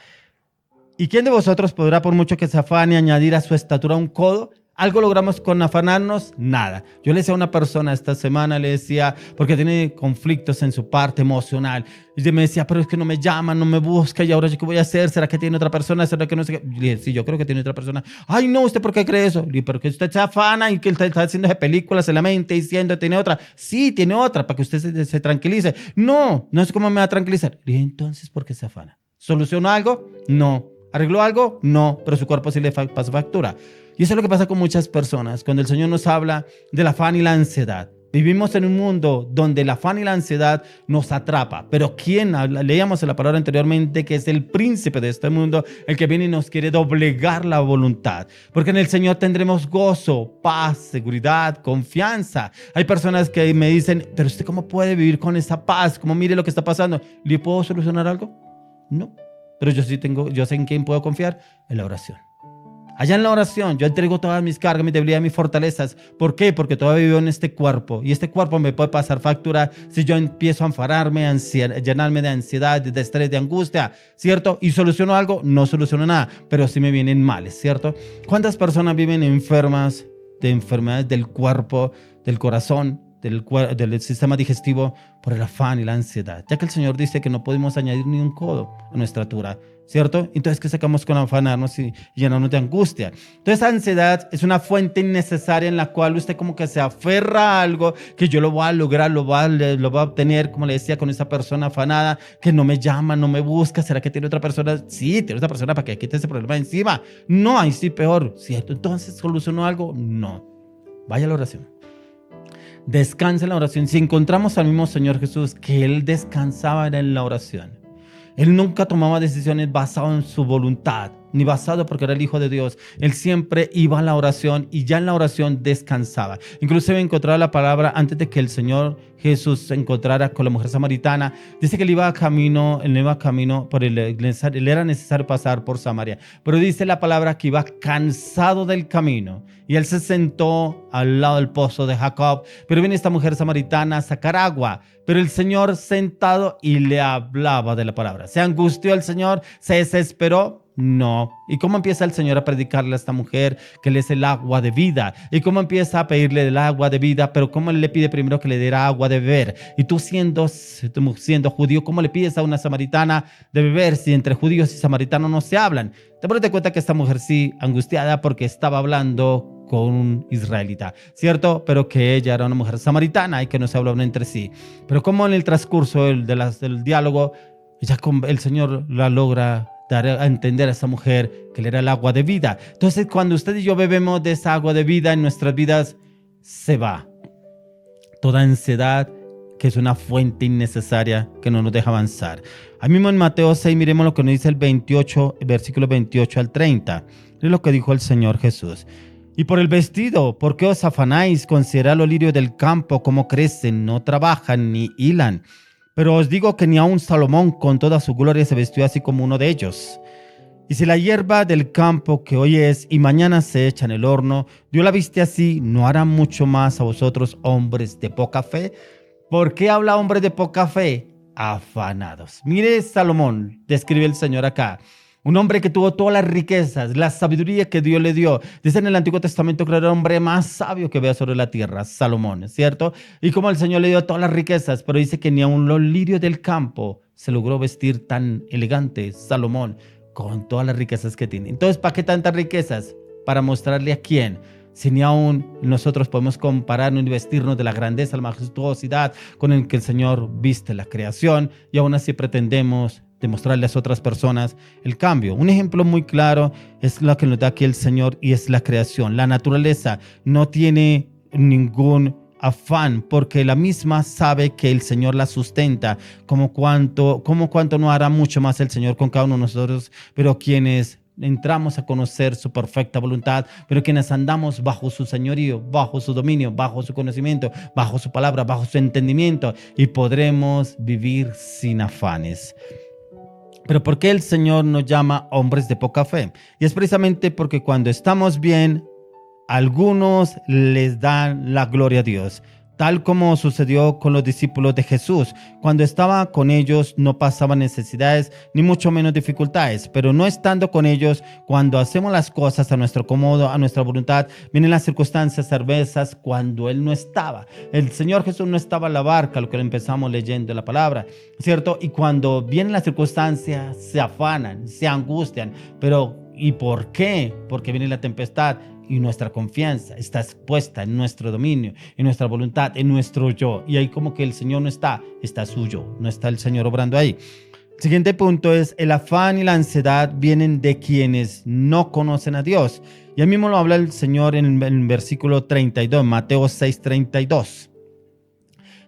¿Y quién de vosotros podrá, por mucho que se afane, añadir a su estatura un codo? ¿Algo logramos con afanarnos? Nada. Yo le decía a una persona esta semana, le decía, porque tiene conflictos en su parte emocional, y me decía, pero es que no me llama, no me busca, y ahora yo qué voy a hacer, ¿será que tiene otra persona? ¿Será que no sé qué? Le dije, sí, yo creo que tiene otra persona. Ay, no, ¿usted por qué cree eso? Le dije, pero que usted se afana y que usted está haciendo películas en la mente diciendo, tiene otra. Sí, tiene otra, para que usted se tranquilice. No, no es como me va a tranquilizar. Le dije, entonces, ¿por qué se afana? ¿Solucionó algo? No. ¿Arregló algo? No, pero su cuerpo sí le pasa factura. Y eso es lo que pasa con muchas personas cuando el Señor nos habla del afán y la ansiedad. Vivimos en un mundo donde el afán y la ansiedad nos atrapa. Pero ¿quién? Leíamos en la palabra anteriormente que es el príncipe de este mundo, el que viene y nos quiere doblegar la voluntad. Porque en el Señor tendremos gozo, paz, seguridad, confianza. Hay personas que me dicen, pero ¿usted cómo puede vivir con esa paz? ¿Cómo mire lo que está pasando? ¿Le puedo solucionar algo? No. Pero yo sé en quién puedo confiar, en la oración. Allá en la oración yo entrego todas mis cargas, mis debilidades, mis fortalezas. ¿Por qué? Porque todavía vivo en este cuerpo. Y este cuerpo me puede pasar factura si yo empiezo a enfadarme, a llenarme de ansiedad, de estrés, de angustia, ¿cierto? Y soluciono algo, no soluciono nada, pero sí me vienen males, ¿cierto? ¿Cuántas personas viven enfermas de enfermedades del cuerpo, del corazón? del sistema digestivo por el afán y la ansiedad, ya que el Señor dice que no podemos añadir ni un codo a nuestra altura, ¿cierto? Entonces, ¿qué sacamos con afanarnos y llenarnos de angustia? Entonces, ansiedad es una fuente innecesaria en la cual usted como que se aferra a algo que yo lo voy a lograr, lo voy a obtener, como le decía, con esa persona afanada que no me llama, no me busca. ¿Será que tiene otra persona? Sí, tiene otra persona para que quite ese problema encima. No, ahí sí peor, ¿cierto? Entonces, ¿solucionó algo? No. Vaya a la oración. Descansa en la oración. Si encontramos al mismo Señor Jesús, que Él descansaba en la oración. Él nunca tomaba decisiones basadas en su voluntad, ni basado porque era el Hijo de Dios. Él siempre iba a la oración y ya en la oración descansaba. Inclusive encontraba la palabra antes de que el Señor Jesús se encontrara con la mujer samaritana. Dice que él iba camino, él era necesario pasar por Samaria. Pero dice la palabra que iba cansado del camino. Y él se sentó al lado del pozo de Jacob. Pero viene esta mujer samaritana a sacar agua. Pero el Señor sentado y le hablaba de la palabra. ¿Se angustió el Señor? ¿Se desesperó? No. ¿Y cómo empieza el Señor a predicarle a esta mujer que Él es el agua de vida? ¿Y cómo empieza a pedirle el agua de vida? Pero ¿cómo Él le pide primero que le diera agua de beber? Y tú siendo judío, ¿cómo le pides a una samaritana de beber si entre judíos y samaritanos no se hablan? Te pones cuenta que esta mujer sí angustiada porque estaba hablando con un israelita, ¿cierto? Pero que ella era una mujer samaritana y que no se hablaban entre sí. Pero como en el transcurso del diálogo, el Señor la logra dar a entender a esa mujer que le era el agua de vida. Entonces, cuando usted y yo bebemos de esa agua de vida en nuestras vidas, se va toda ansiedad, que es una fuente innecesaria que no nos deja avanzar. Ahí mismo en Mateo 6, miremos lo que nos dice el versículo 28 al 30. Es lo que dijo el Señor Jesús. Y por el vestido, ¿por qué os afanáis? Considerad los lirios del campo, cómo crecen, no trabajan ni hilan. Pero os digo que ni aun Salomón con toda su gloria se vistió así como uno de ellos. Y si la hierba del campo que hoy es y mañana se echa en el horno, Dios la viste así, ¿no hará mucho más a vosotros, hombres de poca fe? ¿Por qué habla hombres de poca fe? Afanados. Mire, Salomón, describe el Señor acá. Un hombre que tuvo todas las riquezas, la sabiduría que Dios le dio. Dice en el Antiguo Testamento que era el hombre más sabio que vea sobre la tierra, Salomón, ¿cierto? Y como el Señor le dio todas las riquezas, pero dice que ni aun los lirios del campo se logró vestir tan elegante, Salomón, con todas las riquezas que tiene. Entonces, ¿para qué tantas riquezas? Para mostrarle a quién. Si ni aún nosotros podemos compararnos y vestirnos de la grandeza, la majestuosidad con el que el Señor viste la creación, y aún así pretendemos demostrarles a otras personas el cambio. Un ejemplo muy claro es lo que nos da aquí el Señor y es la creación. La naturaleza no tiene ningún afán porque la misma sabe que el Señor la sustenta, como cuanto no hará mucho más el Señor con cada uno de nosotros, pero quienes entramos a conocer su perfecta voluntad, pero quienes andamos bajo su señorío, bajo su dominio, bajo su conocimiento, bajo su palabra, bajo su entendimiento, y podremos vivir sin afanes. Pero ¿por qué el Señor nos llama hombres de poca fe? Y es precisamente porque cuando estamos bien, algunos les dan la gloria a Dios, tal como sucedió con los discípulos de Jesús. Cuando estaba con ellos no pasaban necesidades, ni mucho menos dificultades, pero no estando con ellos, cuando hacemos las cosas a nuestro cómodo, a nuestra voluntad, vienen las circunstancias adversas cuando Él no estaba. El Señor Jesús no estaba en la barca, lo que empezamos leyendo en la palabra, ¿cierto? Y cuando vienen las circunstancias, se afanan, se angustian, pero ¿y por qué? Porque viene la tempestad. Y nuestra confianza está expuesta en nuestro dominio, en nuestra voluntad, en nuestro yo. Y ahí como que el Señor no está suyo, no está el Señor obrando ahí. El siguiente punto es: el afán y la ansiedad vienen de quienes no conocen a Dios. Y ahí mismo lo habla el Señor en el versículo 32, Mateo 6:32.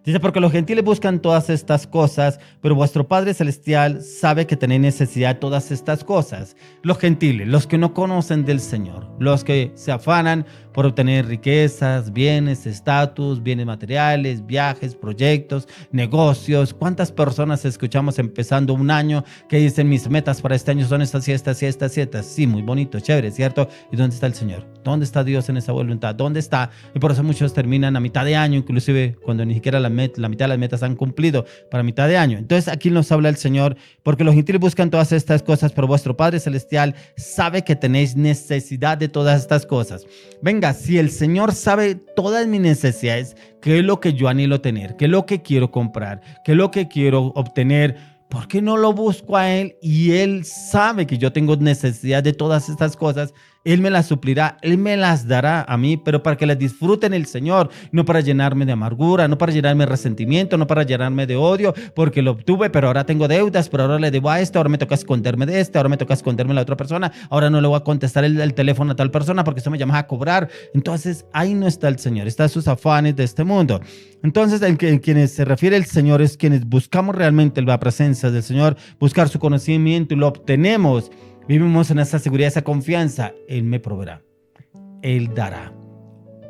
Dice: porque los gentiles buscan todas estas cosas, pero vuestro Padre Celestial sabe que tenéis necesidad de todas estas cosas. Los gentiles, los que no conocen del Señor, los que se afanan por obtener riquezas, bienes, estatus, bienes materiales, viajes, proyectos, negocios. ¿Cuántas personas escuchamos empezando un año que dicen: mis metas para este año son estas y estas y estas y estas? Sí, muy bonito, chévere, ¿cierto? ¿Y dónde está el Señor? ¿Dónde está Dios en esa voluntad? ¿Dónde está? Y por eso muchos terminan a mitad de año, inclusive cuando ni siquiera la la mitad de las metas han cumplido para mitad de año. Entonces aquí nos habla el Señor, porque los gentiles buscan todas estas cosas, pero vuestro Padre Celestial sabe que tenéis necesidad de todas estas cosas. Venga, si el Señor sabe todas mis necesidades, ¿qué es lo que yo anhelo tener? ¿Qué es lo que quiero comprar? ¿Qué es lo que quiero obtener? ¿Por qué no lo busco a Él? Y Él sabe que yo tengo necesidad de todas estas cosas. Él me las suplirá, Él me las dará a mí, pero para que las disfruten el Señor, no para llenarme de amargura, no para llenarme de resentimiento, no para llenarme de odio, porque lo obtuve, pero ahora tengo deudas, pero ahora le debo a esto, ahora me toca esconderme de este, ahora me toca esconderme de la otra persona, ahora no le voy a contestar el teléfono a tal persona porque eso me llama a cobrar. Entonces ahí no está el Señor, está sus afanes de este mundo. Entonces en quienes se refiere el Señor es quienes buscamos realmente la presencia del Señor, buscar su conocimiento y lo obtenemos. Vivimos en esa seguridad, esa confianza. Él me proveerá, Él dará,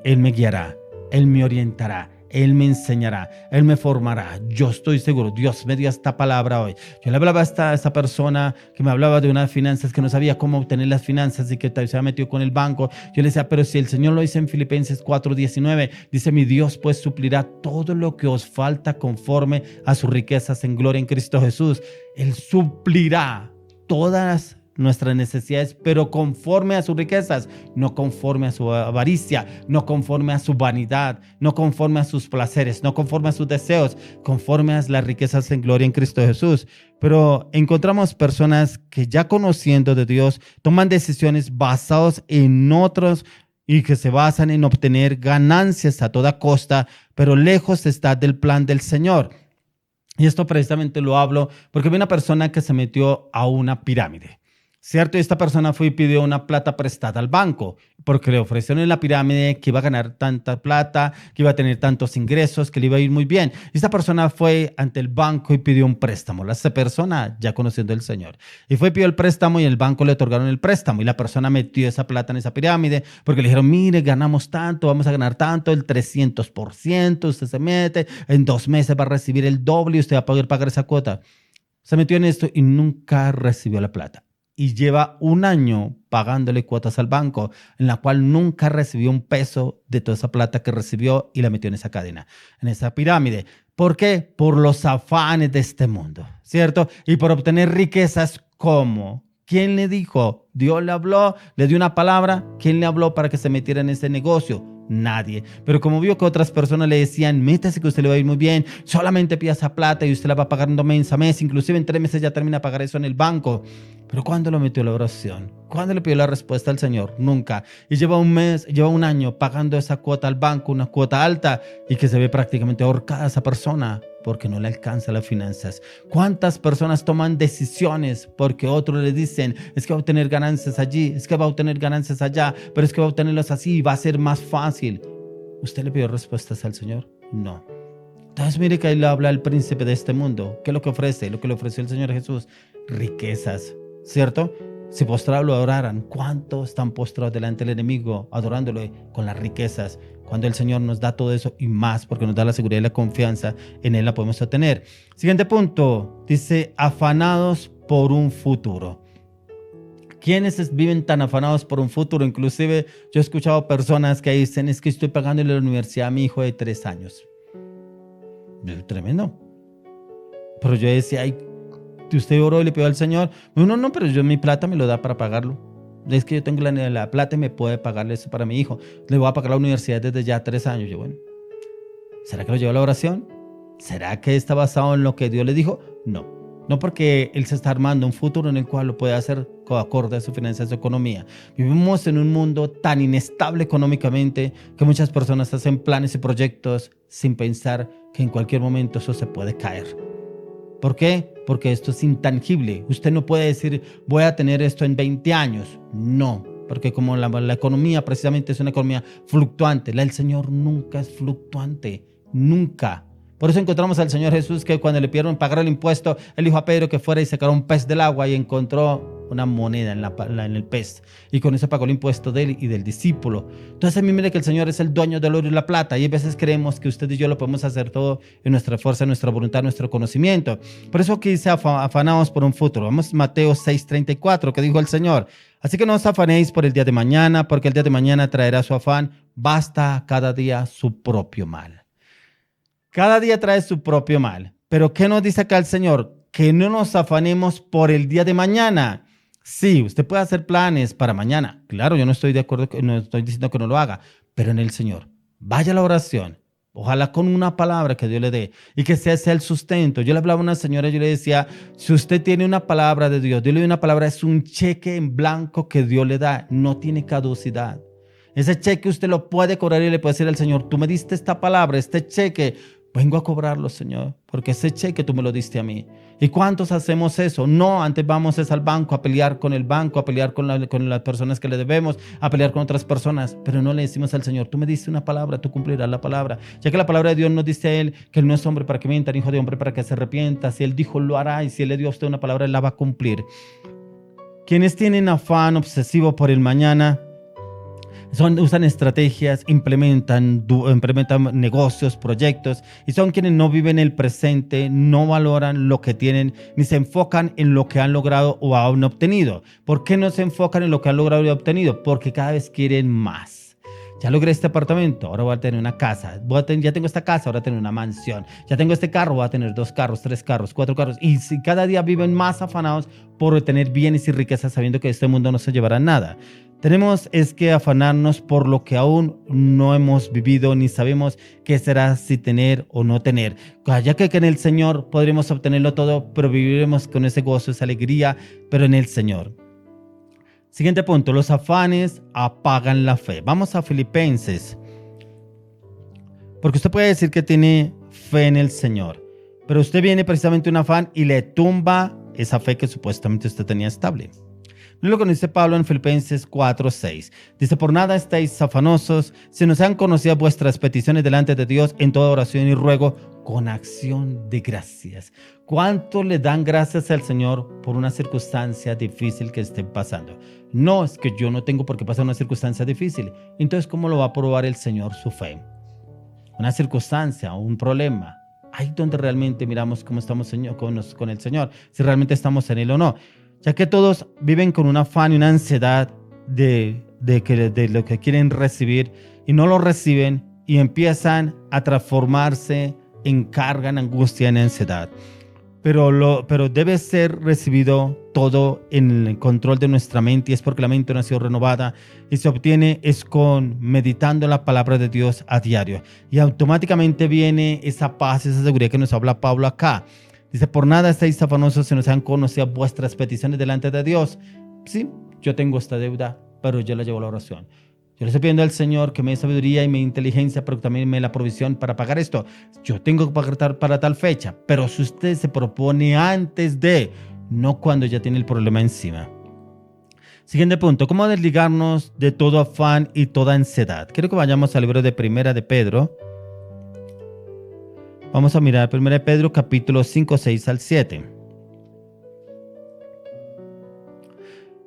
Él me guiará, Él me orientará, Él me enseñará, Él me formará. Yo estoy seguro, Dios me dio esta palabra hoy. Yo le hablaba a esta persona que me hablaba de unas finanzas, que no sabía cómo obtener las finanzas y que se había metido con el banco. Yo le decía, pero si el Señor lo dice en Filipenses 4:19, dice, mi Dios pues suplirá todo lo que os falta conforme a sus riquezas en gloria en Cristo Jesús. Él suplirá todas nuestras necesidades, pero conforme a sus riquezas, no conforme a su avaricia, no conforme a su vanidad, no conforme a sus placeres, no conforme a sus deseos, conforme a las riquezas en gloria en Cristo Jesús. Pero encontramos personas que ya conociendo de Dios toman decisiones basadas en otros y que se basan en obtener ganancias a toda costa, pero lejos está del plan del Señor. Y esto precisamente lo hablo porque vi una persona que se metió a una pirámide, ¿cierto? Y esta persona fue y pidió una plata prestada al banco porque le ofrecieron en la pirámide que iba a ganar tanta plata, que iba a tener tantos ingresos, que le iba a ir muy bien. Y esta persona fue ante el banco y pidió un préstamo. Esa persona ya conociendo al Señor. Y fue y pidió el préstamo y el banco le otorgaron el préstamo. Y la persona metió esa plata en esa pirámide porque le dijeron, mire, ganamos tanto, vamos a ganar tanto, el 300%, usted se mete, en 2 meses va a recibir el doble y usted va a poder pagar esa cuota. Se metió en esto y nunca recibió la plata. Y lleva 1 año pagándole cuotas al banco, en la cual nunca recibió un peso de toda esa plata que recibió y la metió en esa cadena, en esa pirámide. ¿Por qué? Por los afanes de este mundo, ¿cierto? Y por obtener riquezas, ¿cómo? ¿Quién le dijo? Dios le habló, le dio una palabra. ¿Quién le habló para que se metiera en ese negocio? Nadie. Pero como vio que otras personas le decían, métase que usted le va a ir muy bien, solamente pida esa plata y usted la va pagando mes a mes, inclusive en 3 meses ya termina a pagar eso en el banco. Pero ¿cuándo lo metió la oración? ¿Cuándo le pidió la respuesta al Señor? Nunca. Y lleva 1 mes, lleva 1 año pagando esa cuota al banco, una cuota alta, y que se ve prácticamente ahorcada esa persona porque no le alcanza las finanzas. ¿Cuántas personas toman decisiones porque otros le dicen, es que va a obtener ganancias allí, es que va a obtener ganancias allá, pero es que va a obtenerlas así y va a ser más fácil? ¿Usted le pidió respuestas al Señor? No. Entonces mire que ahí le habla el príncipe de este mundo. ¿Qué es lo que ofrece? Lo que le ofreció el Señor Jesús. Riquezas, ¿cierto? Si postrados lo adoraran, ¿cuántos están postrados delante del enemigo adorándole con las riquezas? Cuando el Señor nos da todo eso y más, porque nos da la seguridad y la confianza, en Él la podemos obtener. Siguiente punto, dice, afanados por un futuro. ¿Quiénes viven tan afanados por un futuro? Inclusive yo he escuchado personas que dicen, es que estoy pagándole la universidad a mi hijo de 3 años. Tremendo. Pero yo decía, ay, usted oró y le pidió al Señor. No, pero yo mi plata me lo da para pagarlo. Es que yo tengo la plata y me puede pagarle eso para mi hijo. Le voy a pagar la universidad desde ya 3 años. Yo, bueno, ¿será que lo lleva a la oración? ¿Será que está basado en lo que Dios le dijo? No, porque Él se está armando un futuro en el cual lo puede hacer acorde a su finanzas, a su economía. Vivimos en un mundo tan inestable económicamente que muchas personas hacen planes y proyectos sin pensar que en cualquier momento eso se puede caer. ¿Por qué? Porque esto es intangible. Usted no puede decir, voy a tener esto en 20 años. No, porque como la economía precisamente es una economía fluctuante, la del Señor nunca es fluctuante, nunca. Por eso encontramos al Señor Jesús que cuando le pidieron pagar el impuesto, Él dijo a Pedro que fuera y sacara un pez del agua y encontró una moneda en el pez. Y con eso pagó el impuesto de él y del discípulo. Entonces a mí mire que el Señor es el dueño del oro y la plata. Y a veces creemos que usted y yo lo podemos hacer todo en nuestra fuerza, en nuestra voluntad, en nuestro conocimiento. Por eso aquí dice afanados por un futuro. Vamos a Mateo 6:34, que dijo el Señor. Así que no os afanéis por el día de mañana, porque el día de mañana traerá su afán. Basta cada día su propio mal. Cada día trae su propio mal. Pero ¿qué nos dice acá el Señor? Que no nos afanemos por el día de mañana. Sí, usted puede hacer planes para mañana. Claro, yo no estoy de acuerdo, no estoy diciendo que no lo haga, pero en el Señor. Vaya a la oración. Ojalá con una palabra que Dios le dé y que sea ese el sustento. Yo le hablaba a una señora, yo le decía, si usted tiene una palabra de Dios, Dios le da una palabra, es un cheque en blanco que Dios le da, no tiene caducidad. Ese cheque usted lo puede cobrar y le puede decir al Señor, tú me diste esta palabra, este cheque, vengo a cobrarlo, Señor, porque ese cheque tú me lo diste a mí. ¿Y cuántos hacemos eso? No, antes vamos al banco a pelear con el banco, a pelear con las personas que le debemos, a pelear con otras personas, pero no le decimos al Señor, tú me diste una palabra, tú cumplirás la palabra. Ya que la palabra de Dios nos dice a Él que Él no es hombre para que mienta, ni hijo de hombre para que se arrepienta. Si Él dijo, lo hará, y si Él le dio a usted una palabra, Él la va a cumplir. Quienes tienen afán obsesivo por el mañana, usan estrategias, implementan negocios, proyectos, y son quienes no viven el presente, no valoran lo que tienen, ni se enfocan en lo que han logrado o han obtenido. ¿Por qué no se enfocan en lo que han logrado y obtenido? Porque cada vez quieren más. Ya logré este apartamento, ahora voy a tener una casa. Ya tengo esta casa, ahora tengo una mansión. Ya tengo este carro, voy a tener 2 carros, 3 carros, 4 carros. Y si cada día viven más afanados por tener bienes y riquezas, sabiendo que este mundo no se llevará nada. Tenemos que afanarnos por lo que aún no hemos vivido ni sabemos qué será si tener o no tener. Ya que en el Señor podremos obtenerlo todo, pero viviremos con ese gozo, esa alegría, pero en el Señor. Siguiente punto, los afanes apagan la fe. Vamos a Filipenses. Porque usted puede decir que tiene fe en el Señor, pero usted viene precisamente un afán y le tumba esa fe que supuestamente usted tenía estable. Lo que nos dice Pablo en Filipenses 4:6. Dice, por nada estáis afanosos, sino sean conocidas vuestras peticiones delante de Dios en toda oración y ruego con acción de gracias. ¿Cuánto le dan gracias al Señor por una circunstancia difícil que estén pasando? No, es que yo no tengo por qué pasar una circunstancia difícil. Entonces, ¿cómo lo va a probar el Señor su fe? Una circunstancia o un problema. Ahí donde realmente miramos cómo estamos con el Señor, si realmente estamos en Él o no. Ya que todos viven con un afán y una ansiedad de lo que quieren recibir y no lo reciben y empiezan a transformarse en carga, en angustia, en ansiedad. Pero debe ser recibido todo en el control de nuestra mente, y es porque la mente no ha sido renovada y se obtiene meditando la palabra de Dios a diario. Y automáticamente viene esa paz, esa seguridad que nos habla Pablo acá. Dice, por nada estáis afanosos, si no sean conocidas vuestras peticiones delante de Dios. Sí, yo tengo esta deuda, pero yo la llevo a la oración. Yo le estoy pidiendo al Señor que me dé sabiduría y me dé inteligencia, pero también me dé la provisión para pagar esto. Yo tengo que pagar para tal fecha, pero si usted se propone antes de, no cuando ya tiene el problema encima. Siguiente punto, ¿cómo desligarnos de todo afán y toda ansiedad? Quiero que vayamos al libro de Primera de Pedro. Vamos a mirar 1 Pedro capítulo 5, 6 al 7.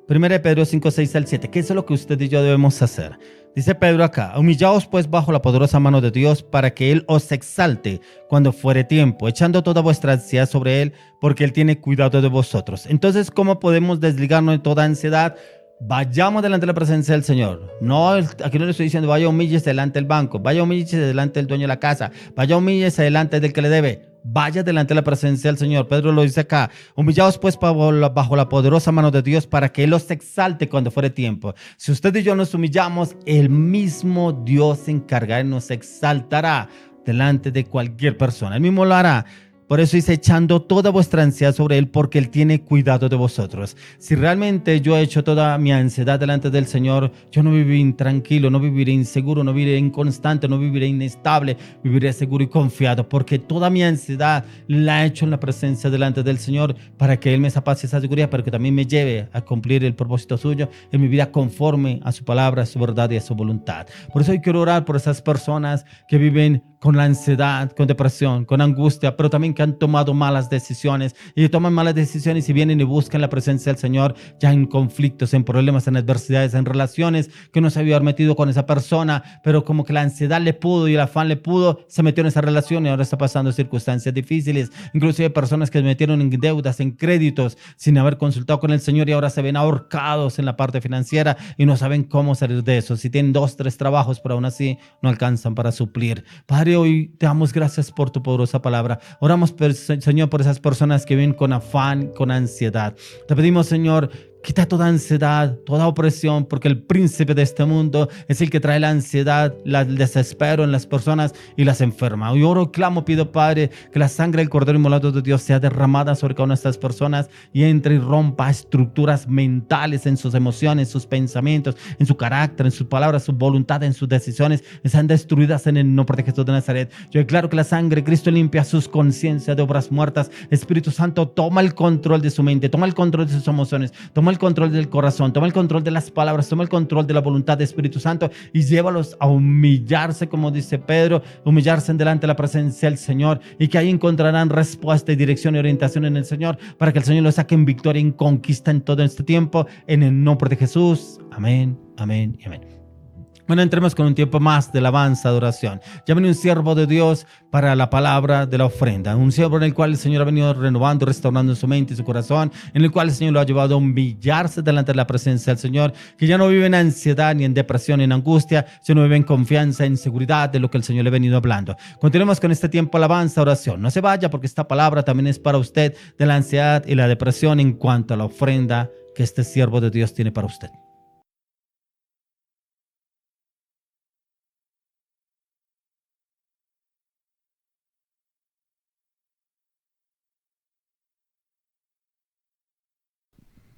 1 Pedro 5, 6 al 7. ¿Qué es lo que usted y yo debemos hacer? Dice Pedro acá, humillaos pues bajo la poderosa mano de Dios para que Él os exalte cuando fuere tiempo, echando toda vuestra ansiedad sobre Él, porque Él tiene cuidado de vosotros. Entonces, ¿cómo podemos desligarnos de toda ansiedad? Vayamos delante de la presencia del Señor. No, aquí no le estoy diciendo vaya humíllese delante del banco, vaya humíllese delante del dueño de la casa, vaya humíllese delante del que le debe. Vaya delante de la presencia del Señor. Pedro lo dice acá, humillaos pues bajo la poderosa mano de Dios para que Él os exalte cuando fuere tiempo. Si usted y yo nos humillamos, el mismo Dios se encargará y nos exaltará delante de cualquier persona. Él mismo lo hará. Por eso dice, echando toda vuestra ansiedad sobre Él, porque Él tiene cuidado de vosotros. Si realmente yo he hecho toda mi ansiedad delante del Señor, yo no viviré intranquilo, no viviré inseguro, no viviré inconstante, no viviré inestable, viviré seguro y confiado, porque toda mi ansiedad la he hecho en la presencia delante del Señor, para que Él me sacie esa seguridad, para que también me lleve a cumplir el propósito suyo en mi vida conforme a su palabra, a su verdad y a su voluntad. Por eso hoy quiero orar por esas personas que viven con la ansiedad, con depresión, con angustia, pero también que han tomado malas decisiones y toman malas decisiones y vienen y buscan la presencia del Señor ya en conflictos, en problemas, en adversidades, en relaciones que no se había metido con esa persona, pero como que la ansiedad le pudo y el afán le pudo, se metió en esa relación y ahora está pasando circunstancias difíciles. Inclusive personas que se metieron en deudas, en créditos, sin haber consultado con el Señor y ahora se ven ahorcados en la parte financiera y no saben cómo salir de eso. Si tienen 2, 3 trabajos, pero aún así no alcanzan para suplir. Padre, Padre, hoy te damos gracias por tu poderosa palabra. Oramos, Señor, por esas personas que viven con afán, con ansiedad. Te pedimos, Señor, quita toda ansiedad, toda opresión, porque el príncipe de este mundo es el que trae la ansiedad, el desespero en las personas y las enferma. Hoy oro, clamo, pido, Padre, que la sangre del Cordero Inmolado de Dios sea derramada sobre cada una de estas personas y entre y rompa estructuras mentales en sus emociones, sus pensamientos, en su carácter, en sus palabras, su voluntad, en sus decisiones, sean destruidas en el nombre de Jesús de Nazaret. Yo declaro que la sangre de Cristo limpia sus conciencias de obras muertas. Espíritu Santo, toma el control de su mente, toma el control de sus emociones, toma el control del corazón, toma el control de las palabras, toma el control de la voluntad de Espíritu Santo y llévalos a humillarse, como dice Pedro, humillarse delante de la presencia del Señor, y que ahí encontrarán respuesta y dirección y orientación en el Señor, para que el Señor los saque en victoria y en conquista en todo este tiempo, en el nombre de Jesús. Amén, amén y amén. Bueno, entremos con un tiempo más de alabanza, de oración. Ya viene un siervo de Dios para la palabra de la ofrenda. Un siervo en el cual el Señor ha venido renovando, restaurando su mente y su corazón, en el cual el Señor lo ha llevado a humillarse delante de la presencia del Señor, que ya no vive en ansiedad, ni en depresión, ni en angustia, sino vive en confianza, en seguridad de lo que el Señor le ha venido hablando. Continuemos con este tiempo de alabanza, oración. No se vaya, porque esta palabra también es para usted, de la ansiedad y la depresión, en cuanto a la ofrenda que este siervo de Dios tiene para usted.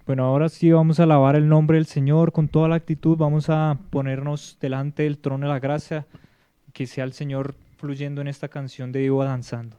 Bueno, ahora sí vamos a alabar el nombre del Señor con toda la actitud. Vamos a ponernos delante del trono de la gracia, que sea el Señor fluyendo en esta canción de Vivo Danzando.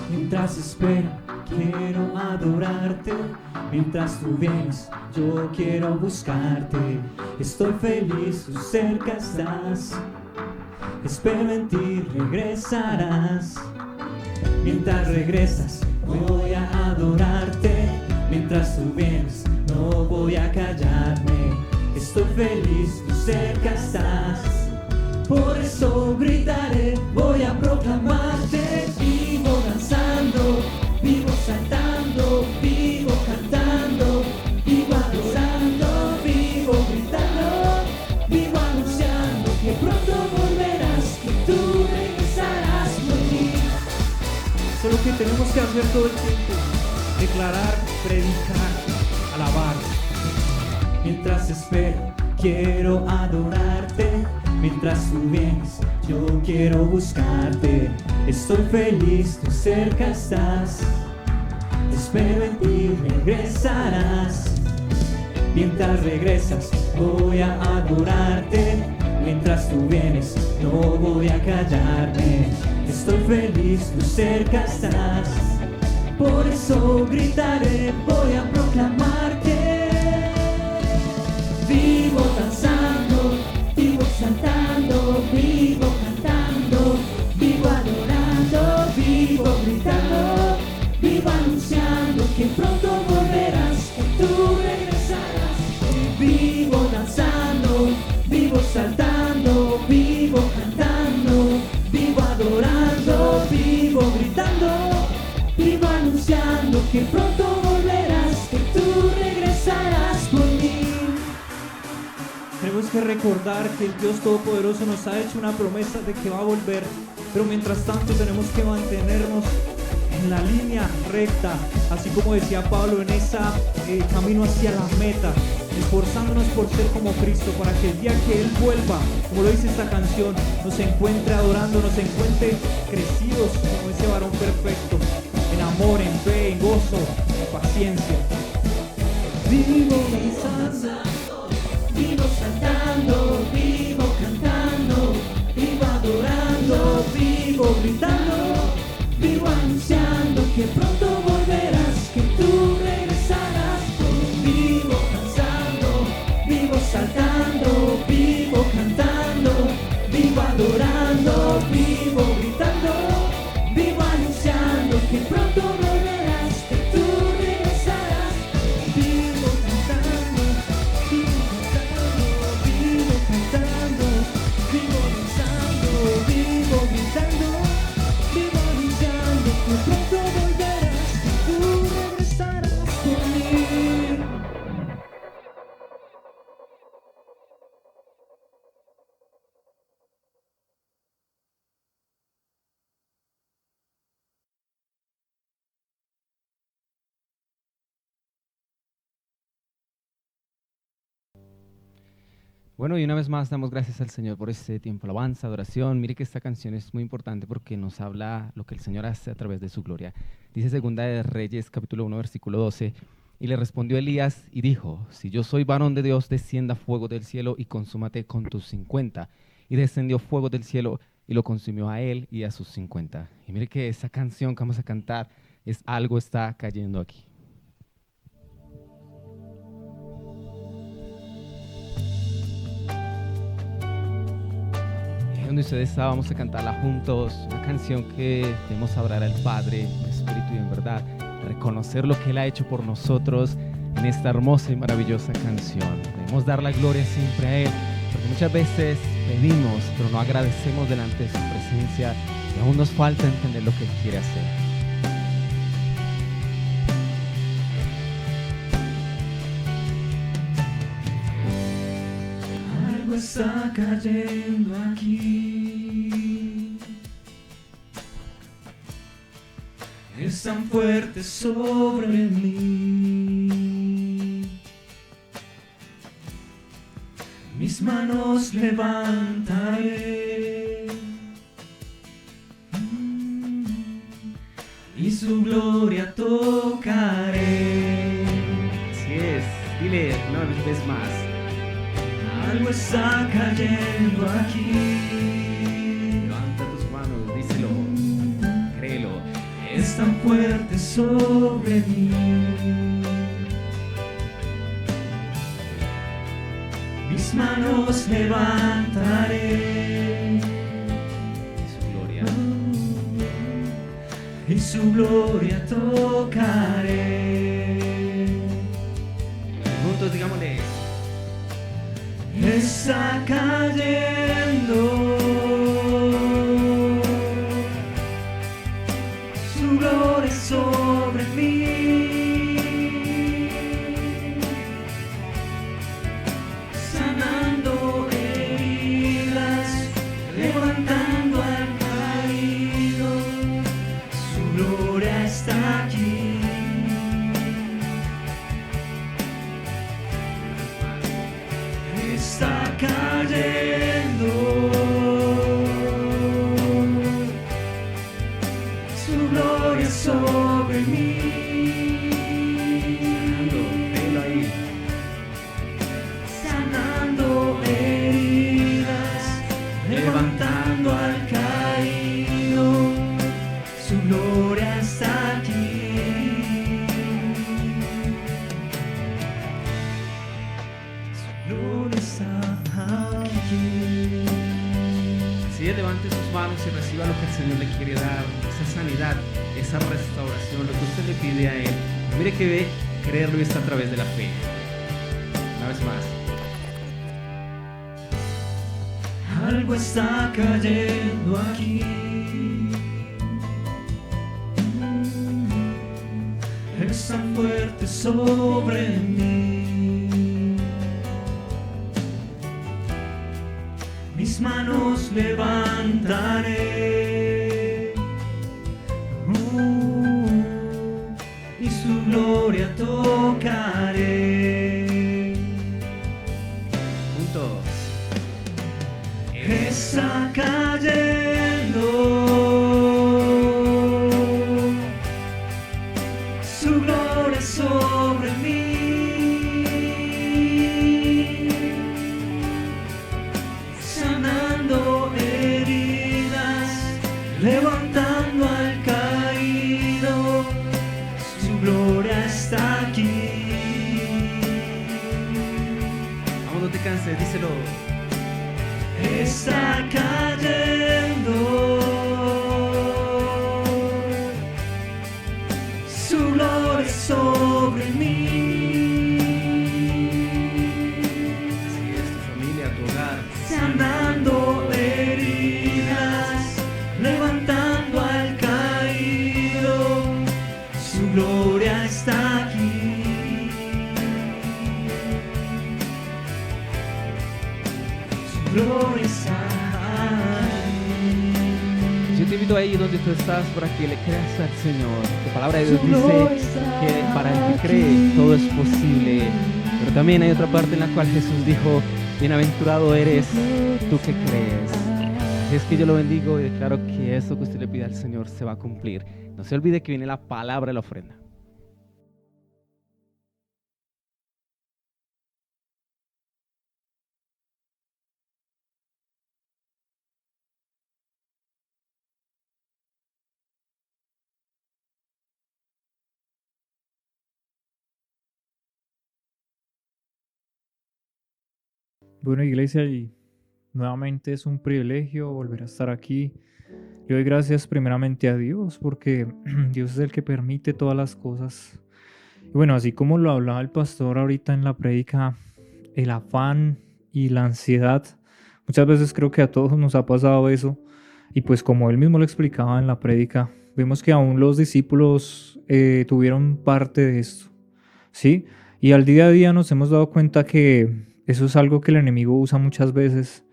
Mientras espero, quiero adorarte. Mientras tú vienes, yo quiero buscarte. Estoy feliz, tú cerca estás. Espero en ti, regresarás. Mientras regresas, voy a adorarte. Mientras tú vienes, no voy a callarme. Estoy feliz, tú cerca estás. Por eso gritaré, voy a proclamarte. Vivo danzando, vivo saltando, vivo cantando, vivo adorando, vivo gritando, vivo anunciando que pronto volverás, que tú regresarás por mí. Eso es lo que tenemos que hacer todo el tiempo: declarar, predicar, alabar. Mientras espero, quiero adorarte. Mientras tú vienes, yo quiero buscarte. Estoy feliz, tú cerca estás. Espero en ti, regresarás. Mientras regresas, voy a adorarte. Mientras tú vienes, no voy a callarme. Estoy feliz, tú cerca estás. Por eso gritaré, voy a proclamarte. Vivo danzando, vivo saltando, vivo cantando, vivo adorando, vivo gritando, vivo anunciando que pronto volverás, que tú regresarás. Vivo danzando, vivo saltando, vivo cantando, vivo adorando, vivo gritando, vivo anunciando que pronto volverás, que tú regresarás por mí. Tenemos que recordar que el Dios Todopoderoso nos ha hecho una promesa de que va a volver, pero mientras tanto tenemos que mantenernos en la línea recta, así como decía Pablo, en ese camino hacia la meta, esforzándonos por ser como Cristo, para que el día que Él vuelva, como lo dice esta canción, nos encuentre adorando, nos encuentre crecidos como ese varón perfecto, en amor, en fe, en gozo, en paciencia. Vivo danzando, vivo saltando, vivo cantando, vivo adorando, vivo gritando, vivo anunciando que pronto volverás, que tú regresarás. Vivo danzando, vivo saltando, vivo cantando, vivo adorando, Bueno, y una vez más damos gracias al Señor por este tiempo de alabanza, adoración. Mire que esta canción es muy importante porque nos habla lo que el Señor hace a través de su gloria. Dice Segunda de Reyes, capítulo 1, versículo 12. Y le respondió Elías y dijo: si yo soy varón de Dios, descienda fuego del cielo y consúmate con tus 50. Y descendió fuego del cielo y lo consumió a él y a sus 50. Y mire que esa canción que vamos a cantar es algo está cayendo aquí. Donde usted está, vamos a cantarla juntos, una canción que debemos hablar al Padre en espíritu y en verdad, reconocer lo que Él ha hecho por nosotros en esta hermosa y maravillosa canción. Debemos dar la gloria siempre a Él, porque muchas veces pedimos, pero no agradecemos delante de su presencia y aún nos falta entender lo que Él quiere hacer. Algo está cayendo aquí, es tan fuerte sobre mí. Mis manos levantaré y su gloria tocaré. Así es, dile una vez más. Algo está cayendo aquí, Levanta tus manos, díselo, créelo. es tan fuerte sobre mí. Mis manos levantaré Su gloria. y su gloria tocaré. Juntos digámosle. Está cayendo, su gloria sobre mí, sanando heridas, levantando al caído, su gloria está aquí. Está cayendo, su gloria sobre mí, Créelo ahí. sanando heridas, levantando al caído, su gloria está aquí. Su gloria está aquí. Así es, levante sus manos y reciba lo que el Señor le quiere dar, esa sanidad, esa restauración, lo que usted le pide a Él. Mire que ve creerlo y está a través de la fe. Una vez más. Algo está cayendo aquí, es tan fuerte sobre mí. Mis manos levantaré y su gloria tocaré. Juntos. Está cayendo, su gloria sobre mí, sanando heridas, levantando al caído, su gloria está aquí. Vamos, no te canses, díselo. Está cayendo, su gloria sobre mí, Así es, tu familia, tu hogar. sanando heridas, levantando al caído, su gloria está aquí. Su gloria está aquí. Yo te invito ahí donde tú estás para que le creas al Señor. La palabra de Dios Su dice gloria está que para el que cree aquí. todo es posible. Pero también hay otra parte en la cual Jesús dijo Bienaventurado eres tú que crees. Si es que yo lo bendigo y declaro que eso que usted le pide al Señor se va a cumplir. No se olvide que viene la palabra de la ofrenda. Bueno, iglesia, y nuevamente es un privilegio volver a estar aquí. Le doy gracias primeramente a Dios porque Dios es el que permite todas las cosas. Y bueno, así como lo hablaba el pastor ahorita en la prédica, el afán y la ansiedad, muchas veces creo que a todos nos ha pasado eso. Y pues como él mismo lo explicaba en la prédica, vemos que aún los discípulos tuvieron parte de esto, ¿sí? Y al día a día nos hemos dado cuenta que eso es algo que el enemigo usa muchas veces,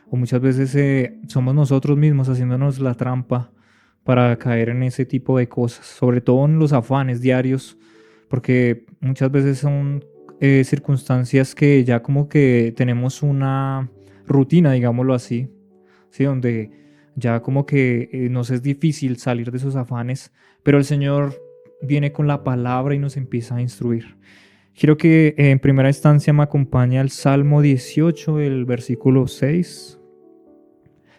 o muchas veces somos nosotros mismos haciéndonos la trampa para caer en ese tipo de cosas, sobre todo en los afanes diarios, porque muchas veces son circunstancias que ya como que tenemos una rutina, digámoslo así, ¿sí? Donde ya como que nos es difícil salir de esos afanes, pero el Señor viene con la palabra y nos empieza a instruir. Quiero que en primera instancia me acompañe al Salmo 18, el versículo 6,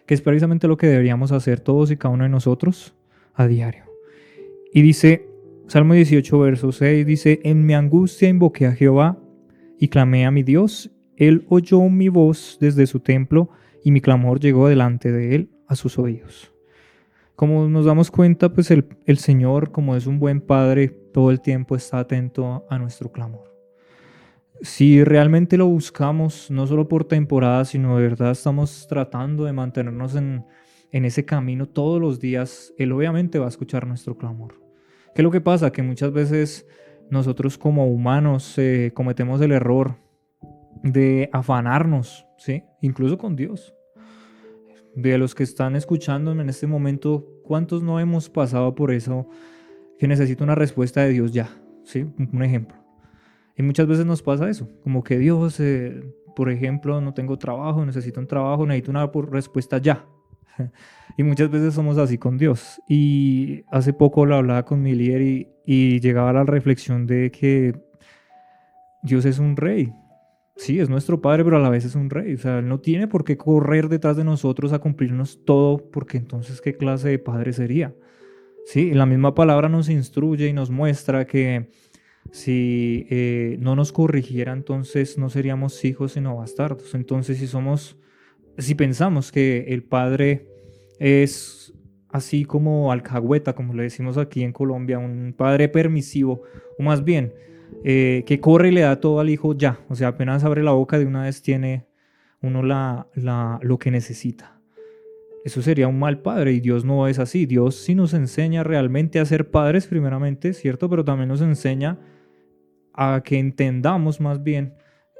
que es precisamente lo que deberíamos hacer todos y cada uno de nosotros a diario. Y dice, Salmo 18, verso 6, dice, en mi angustia invoqué a Jehová y clamé a mi Dios. Él oyó mi voz desde su templo y mi clamor llegó delante de él a sus oídos. Como nos damos cuenta, pues el Señor, como es un buen Padre, todo el tiempo está atento a nuestro clamor. Si realmente lo buscamos, no solo por temporada, sino de verdad estamos tratando de mantenernos en ese camino todos los días, Él obviamente va a escuchar nuestro clamor. ¿Qué es lo que pasa? Que muchas veces nosotros como humanos cometemos el error de afanarnos, ¿sí? Incluso con Dios. De los que están escuchándome en este momento, ¿cuántos no hemos pasado por eso que necesita una respuesta de Dios ya? ¿Sí? Un ejemplo. Y muchas veces nos pasa eso, como que Dios, por ejemplo, no tengo trabajo, necesito un trabajo, necesito una respuesta ya. Y muchas veces somos así con Dios. Y hace poco lo hablaba con mi líder y llegaba a la reflexión de que Dios es un rey. Sí, es nuestro Padre, pero a la vez es un rey. O sea, Él no tiene por qué correr detrás de nosotros a cumplirnos todo, porque entonces, ¿qué clase de Padre sería? Sí, la misma palabra nos instruye y nos muestra que si no nos corrigiera, entonces no seríamos hijos sino bastardos. Entonces, si pensamos que el Padre es así como alcahueta, como le decimos aquí en Colombia, un Padre permisivo, o más bien que corre y le da todo al hijo ya, o sea, apenas abre la boca de una vez tiene uno lo que necesita. Eso sería un mal padre y Dios no es así. Dios sí nos enseña realmente a ser padres primeramente, ¿cierto? Pero también nos enseña a que entendamos más bien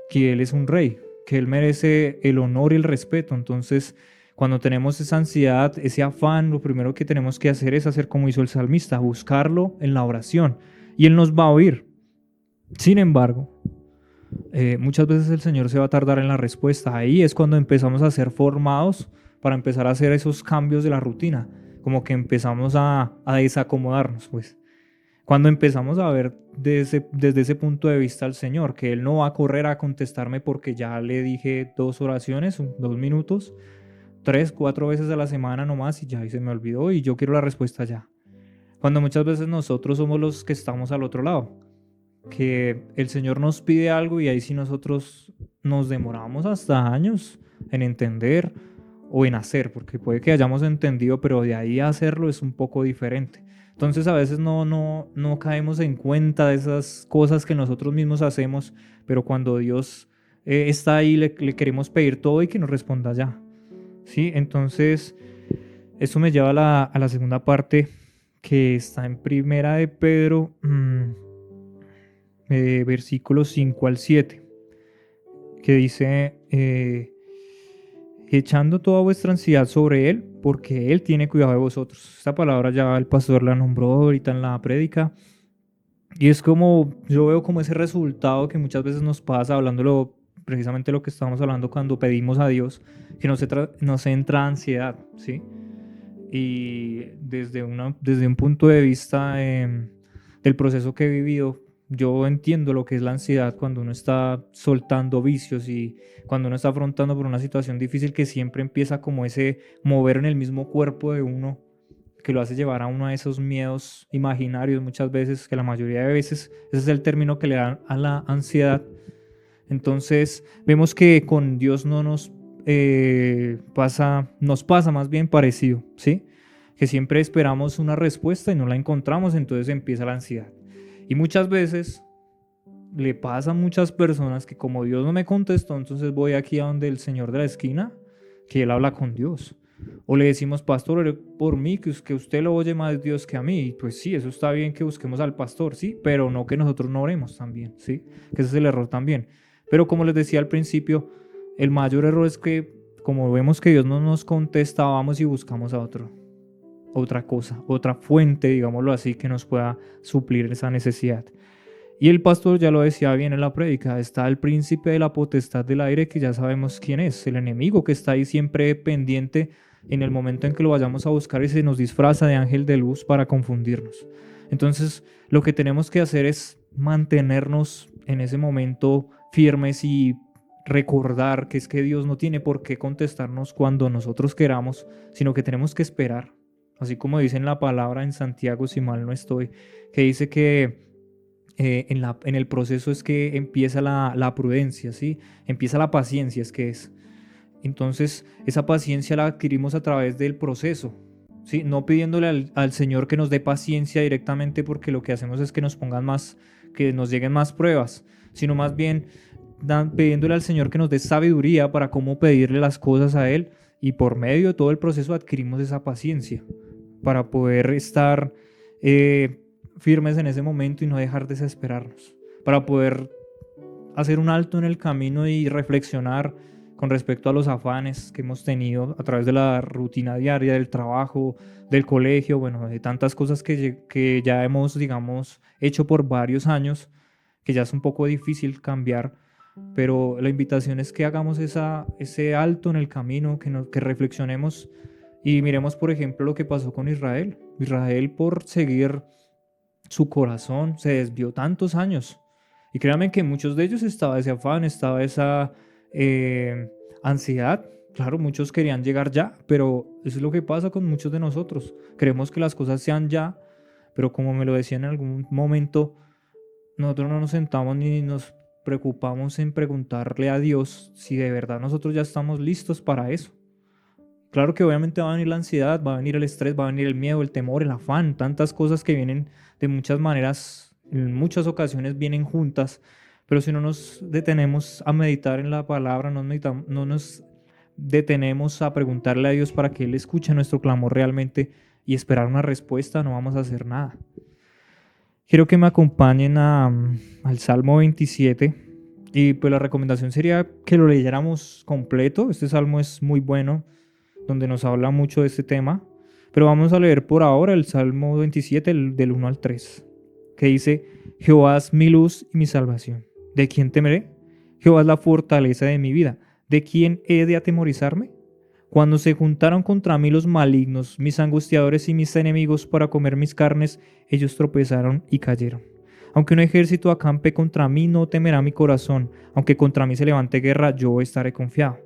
que Él es un rey, que Él merece el honor y el respeto. Entonces, cuando tenemos esa ansiedad, ese afán, lo primero que tenemos que hacer es hacer como hizo el salmista, buscarlo en la oración y Él nos va a oír. Sin embargo, muchas veces el Señor se va a tardar en la respuesta. Ahí es cuando empezamos a ser formados para empezar a hacer esos cambios de la rutina, como que empezamos a desacomodarnos, pues. Cuando empezamos a ver desde ese punto de vista al Señor, que Él no va a correr a contestarme porque ya le dije 2 oraciones, 2 minutos, 3, 4 veces a la semana nomás y ya y se me olvidó y yo quiero la respuesta ya. Cuando muchas veces nosotros somos los que estamos al otro lado, que el Señor nos pide algo y ahí sí nosotros nos demoramos hasta años en entender o en hacer, porque puede que hayamos entendido, pero de ahí a hacerlo es un poco diferente. Entonces a veces no caemos en cuenta de esas cosas que nosotros mismos hacemos, pero cuando Dios está ahí le queremos pedir todo y que nos responda ya. ¿Sí? Entonces eso me lleva a la segunda parte que está en Primera de Pedro, versículos 5 al 7, que dice, echando toda vuestra ansiedad sobre Él, porque Él tiene cuidado de vosotros. Esta palabra ya el pastor la nombró ahorita en la prédica, y es como, yo veo como ese resultado que muchas veces nos pasa, hablándolo precisamente lo que estábamos hablando cuando pedimos a Dios, que nos entra ansiedad, ¿sí? Y desde un punto de vista del proceso que he vivido, yo entiendo lo que es la ansiedad cuando uno está soltando vicios y cuando uno está afrontando por una situación difícil que siempre empieza como ese mover en el mismo cuerpo de uno, que lo hace llevar a uno a esos miedos imaginarios muchas veces, que la mayoría de veces ese es el término que le dan a la ansiedad. Entonces vemos que con Dios no nos pasa más bien parecido, ¿sí? Que siempre esperamos una respuesta y no la encontramos, entonces empieza la ansiedad. Y muchas veces le pasa a muchas personas que como Dios no me contestó, entonces voy aquí a donde el señor de la esquina, que él habla con Dios. O le decimos, pastor, ore por mí, que usted lo oye más Dios que a mí. Y pues sí, eso está bien que busquemos al pastor, sí, pero no que nosotros no oremos también, sí, que ese es el error también. Pero como les decía al principio, el mayor error es que como vemos que Dios no nos contesta, vamos y buscamos a otra cosa, otra fuente, digámoslo así, que nos pueda suplir esa necesidad. Y el pastor ya lo decía bien en la prédica, está el príncipe de la potestad del aire, que ya sabemos quién es, el enemigo que está ahí siempre pendiente en el momento en que lo vayamos a buscar y se nos disfraza de ángel de luz para confundirnos. Entonces, lo que tenemos que hacer es mantenernos en ese momento firmes y recordar que es que Dios no tiene por qué contestarnos cuando nosotros queramos, sino que tenemos que esperar. Así como dice en la palabra en Santiago, si mal no estoy, que dice que en el proceso es que empieza la prudencia, ¿sí? Empieza la paciencia, es que es. Entonces, esa paciencia la adquirimos a través del proceso, ¿sí? No pidiéndole al Señor que nos dé paciencia directamente, porque lo que hacemos es que nos pongan más, que nos lleguen más pruebas, sino más bien pidiéndole al Señor que nos dé sabiduría para cómo pedirle las cosas a Él, y por medio de todo el proceso adquirimos esa paciencia para poder estar firmes en ese momento y no dejar desesperarnos, para poder hacer un alto en el camino y reflexionar con respecto a los afanes que hemos tenido a través de la rutina diaria, del trabajo, del colegio, bueno, de tantas cosas que ya hemos, digamos, hecho por varios años, que ya es un poco difícil cambiar, pero la invitación es que hagamos ese alto en el camino, que reflexionemos y miremos, por ejemplo, lo que pasó con Israel. Israel, por seguir su corazón, se desvió tantos años. Y créanme que muchos de ellos estaba ese afán, estaba esa ansiedad. Claro, muchos querían llegar ya, pero eso es lo que pasa con muchos de nosotros. Queremos que las cosas sean ya, pero como me lo decían en algún momento, nosotros no nos sentamos ni nos preocupamos en preguntarle a Dios si de verdad nosotros ya estamos listos para eso. Claro que obviamente va a venir la ansiedad, va a venir el estrés, va a venir el miedo, el temor, el afán, tantas cosas que vienen de muchas maneras, en muchas ocasiones vienen juntas, pero si no nos detenemos a meditar en la palabra, no nos detenemos a preguntarle a Dios para que Él escuche nuestro clamor realmente y esperar una respuesta, no vamos a hacer nada. Quiero que me acompañen al Salmo 27 y pues la recomendación sería que lo leyéramos completo. Este salmo es muy bueno, donde nos habla mucho de este tema, pero vamos a leer por ahora el Salmo 27 del 1 al 3, que dice: Jehová es mi luz y mi salvación, ¿de quién temeré? Jehová es la fortaleza de mi vida, ¿de quién he de atemorizarme? Cuando se juntaron contra mí los malignos, mis angustiadores y mis enemigos para comer mis carnes, ellos tropezaron y cayeron. Aunque un ejército acampe contra mí, no temerá mi corazón. Aunque contra mí se levante guerra, yo estaré confiado.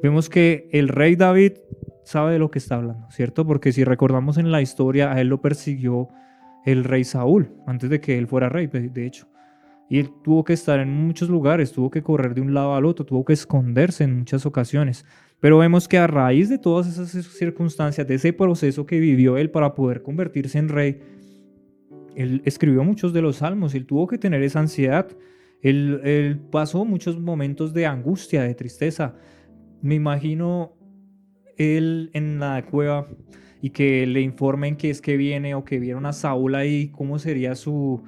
Vemos que el rey David sabe de lo que está hablando, ¿cierto? Porque si recordamos en la historia, a él lo persiguió el rey Saúl, antes de que él fuera rey, de hecho. Y él tuvo que estar en muchos lugares, tuvo que correr de un lado al otro, tuvo que esconderse en muchas ocasiones. Pero vemos que a raíz de todas esas circunstancias, de ese proceso que vivió él para poder convertirse en rey, él escribió muchos de los salmos, él tuvo que tener esa ansiedad, él pasó muchos momentos de angustia, de tristeza. Me imagino él en la cueva y que le informen que es que viene o que vieron a Saúl ahí, cómo sería su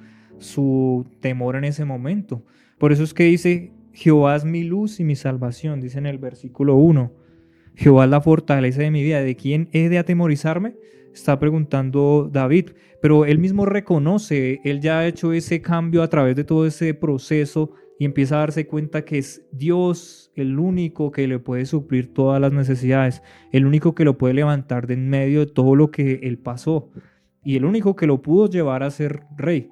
temor en ese momento. Por eso es que dice: Jehová es mi luz y mi salvación, dice en el versículo 1. Jehová es la fortaleza de mi vida, ¿de quién he de atemorizarme? Está preguntando David, pero él mismo reconoce, él ya ha hecho ese cambio a través de todo ese proceso y empieza a darse cuenta que es Dios el único que le puede suplir todas las necesidades, el único que lo puede levantar de en medio de todo lo que él pasó y el único que lo pudo llevar a ser rey.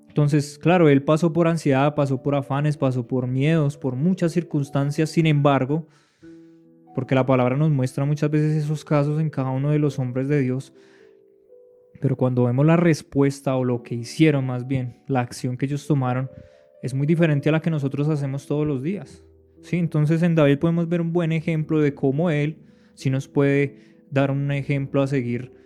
Entonces, claro, él pasó por ansiedad, pasó por afanes, pasó por miedos, por muchas circunstancias. Sin embargo, porque la palabra nos muestra muchas veces esos casos en cada uno de los hombres de Dios, pero cuando vemos la respuesta o lo que hicieron más bien, la acción que ellos tomaron, es muy diferente a la que nosotros hacemos todos los días. ¿Sí? Entonces en David podemos ver un buen ejemplo de cómo él sí nos puede dar un ejemplo a seguir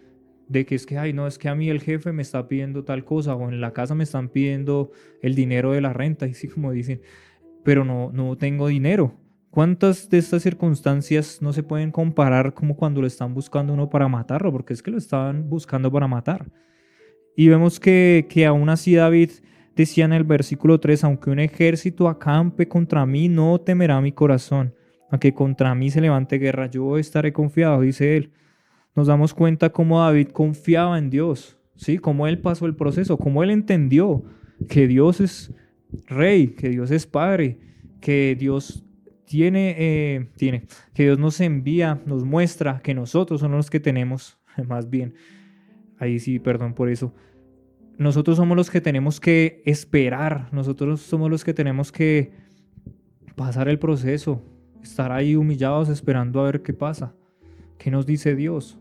de que es que, ay, no, es que a mí el jefe me está pidiendo tal cosa o en la casa me están pidiendo el dinero de la renta, y sí, como dicen, pero no tengo dinero. ¿Cuántas de estas circunstancias no se pueden comparar como cuando lo están buscando uno para matarlo? Porque es que lo estaban buscando para matar. Y vemos que aún así David decía en el versículo 3, aunque un ejército acampe contra mí, no temerá mi corazón. Aunque contra mí se levante guerra, yo estaré confiado, dice él. Nos damos cuenta cómo David confiaba en Dios, ¿sí? Cómo él pasó el proceso, cómo él entendió que Dios es rey, que Dios es padre, que Dios que Dios nos envía, nos muestra que nosotros somos los que tenemos, más bien, ahí sí, perdón por eso, nosotros somos los que tenemos que esperar, nosotros somos los que tenemos que pasar el proceso, estar ahí humillados esperando a ver qué pasa, qué nos dice Dios.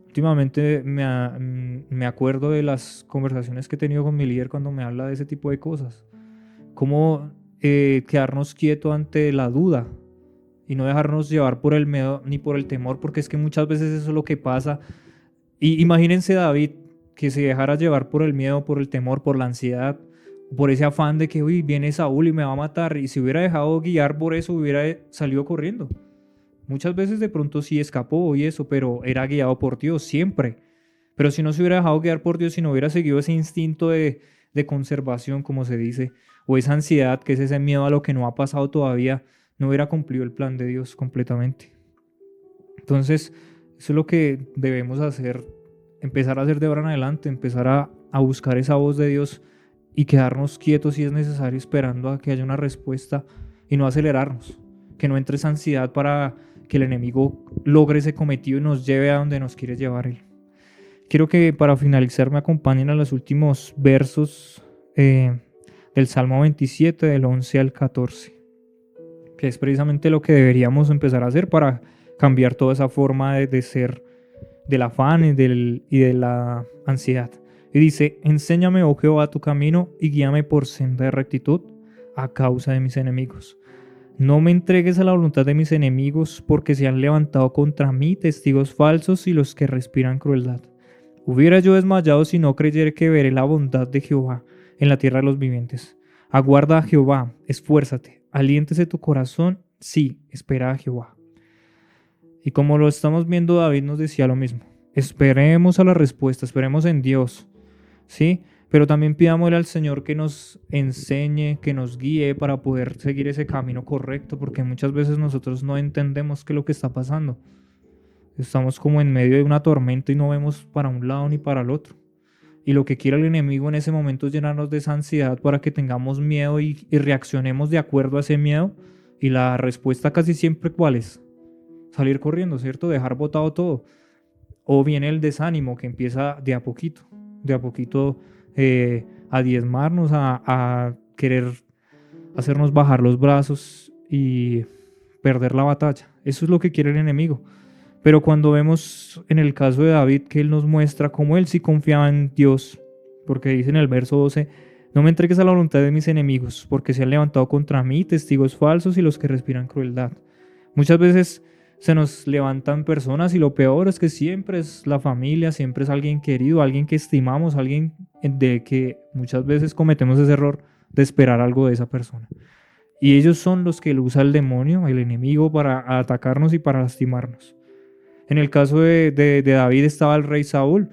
Últimamente me acuerdo de las conversaciones que he tenido con mi líder cuando me habla de ese tipo de cosas. Cómo quedarnos quietos ante la duda y no dejarnos llevar por el miedo ni por el temor, porque es que muchas veces eso es lo que pasa. Y imagínense David que se dejara llevar por el miedo, por el temor, por la ansiedad, por ese afán de que uy, viene Saúl y me va a matar, y si hubiera dejado guiar por eso hubiera salido corriendo. Muchas veces de pronto sí escapó y eso, pero era guiado por Dios siempre. Pero si no se hubiera dejado guiar por Dios, si no hubiera seguido ese instinto de conservación, como se dice, o esa ansiedad, que es ese miedo a lo que no ha pasado todavía, no hubiera cumplido el plan de Dios completamente. Entonces, eso es lo que debemos hacer, empezar a hacer de ahora en adelante, empezar a buscar esa voz de Dios y quedarnos quietos si es necesario, esperando a que haya una respuesta y no acelerarnos, que no entre esa ansiedad para que el enemigo logre ese cometido y nos lleve a donde nos quiere llevar él. Quiero que para finalizar me acompañen a los últimos versos del Salmo 27, del 11 al 14, que es precisamente lo que deberíamos empezar a hacer para cambiar toda esa forma de ser, del afán y de la ansiedad. Y dice, enséñame, oh Jehová, tu camino y guíame por senda de rectitud a causa de mis enemigos. No me entregues a la voluntad de mis enemigos, porque se han levantado contra mí testigos falsos y los que respiran crueldad. Hubiera yo desmayado si no creyera que veré la bondad de Jehová en la tierra de los vivientes. Aguarda a Jehová, esfuérzate, aliéntese tu corazón, sí, espera a Jehová. Y como lo estamos viendo, David nos decía lo mismo. Esperemos a la respuesta, esperemos en Dios, ¿sí? Pero también pidámosle al Señor que nos enseñe, que nos guíe para poder seguir ese camino correcto, porque muchas veces nosotros no entendemos qué es lo que está pasando. Estamos como en medio de una tormenta y no vemos para un lado ni para el otro. Y lo que quiere el enemigo en ese momento es llenarnos de esa ansiedad para que tengamos miedo y reaccionemos de acuerdo a ese miedo. Y la respuesta casi siempre, ¿cuál es? Salir corriendo, ¿cierto? Dejar botado todo. O viene el desánimo que empieza de a poquito a diezmarnos, a querer hacernos bajar los brazos y perder la batalla. Eso es lo que quiere el enemigo. Pero cuando vemos en el caso de David que él nos muestra cómo él sí confiaba en Dios, porque dice en el verso 12, no me entregues a la voluntad de mis enemigos, porque se han levantado contra mí testigos falsos y los que respiran crueldad. Muchas veces se nos levantan personas y lo peor es que siempre es la familia, siempre es alguien querido, alguien que estimamos, alguien de que muchas veces cometemos ese error de esperar algo de esa persona. Y ellos son los que usa el demonio, el enemigo, para atacarnos y para lastimarnos. En el caso de David estaba el rey Saúl,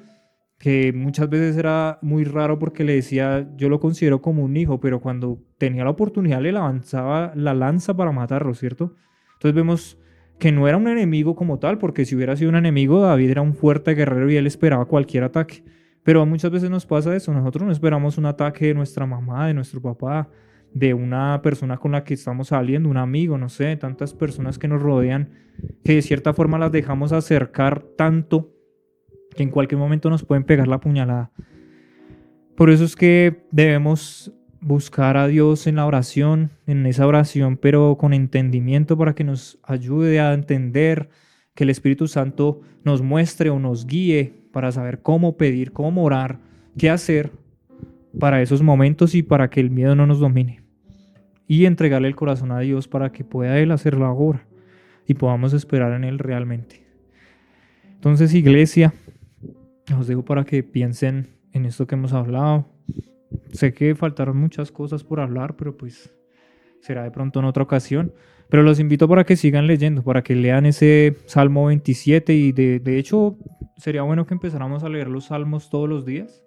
que muchas veces era muy raro porque le decía, yo lo considero como un hijo, pero cuando tenía la oportunidad le lanzaba la lanza para matarlo, ¿cierto? Entonces vemos que no era un enemigo como tal, porque si hubiera sido un enemigo, David era un fuerte guerrero y él esperaba cualquier ataque. Pero muchas veces nos pasa eso, nosotros no esperamos un ataque de nuestra mamá, de nuestro papá, de una persona con la que estamos saliendo, un amigo, no sé, tantas personas que nos rodean, que de cierta forma las dejamos acercar tanto que en cualquier momento nos pueden pegar la puñalada. Por eso es que debemos buscar a Dios en la oración, en esa oración, pero con entendimiento para que nos ayude a entender, que el Espíritu Santo nos muestre o nos guíe para saber cómo pedir, cómo orar, qué hacer para esos momentos y para que el miedo no nos domine. Y entregarle el corazón a Dios para que pueda Él hacer la obra y podamos esperar en Él realmente. Entonces, iglesia, os dejo para que piensen en esto que hemos hablado. Sé que faltaron muchas cosas por hablar, pero pues será de pronto en otra ocasión. Pero los invito para que sigan leyendo, para que lean ese Salmo 27 y de hecho sería bueno que empezáramos a leer los salmos todos los días,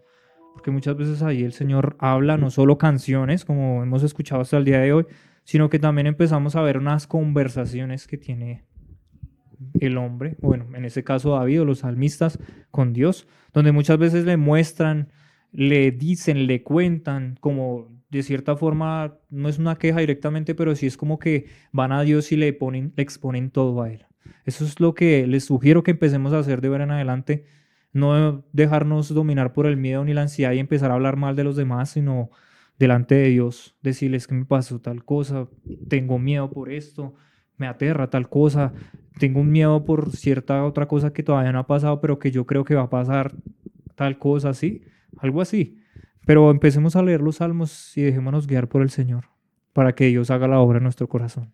porque muchas veces ahí el Señor habla no solo canciones, como hemos escuchado hasta el día de hoy, sino que también empezamos a ver unas conversaciones que tiene el hombre, bueno, en ese caso David o los salmistas con Dios, donde muchas veces le muestran, le dicen, le cuentan, como de cierta forma, no es una queja directamente, pero sí es como que van a Dios y le exponen todo a Él. Eso es lo que les sugiero que empecemos a hacer de ahora en adelante, no dejarnos dominar por el miedo ni la ansiedad y empezar a hablar mal de los demás, sino delante de Dios, decirles que me pasó tal cosa, tengo miedo por esto, me aterra tal cosa, tengo un miedo por cierta otra cosa que todavía no ha pasado, pero que yo creo que va a pasar tal cosa, ¿sí? Algo así. Pero empecemos a leer los salmos y dejémonos guiar por el Señor para que Dios haga la obra en nuestro corazón.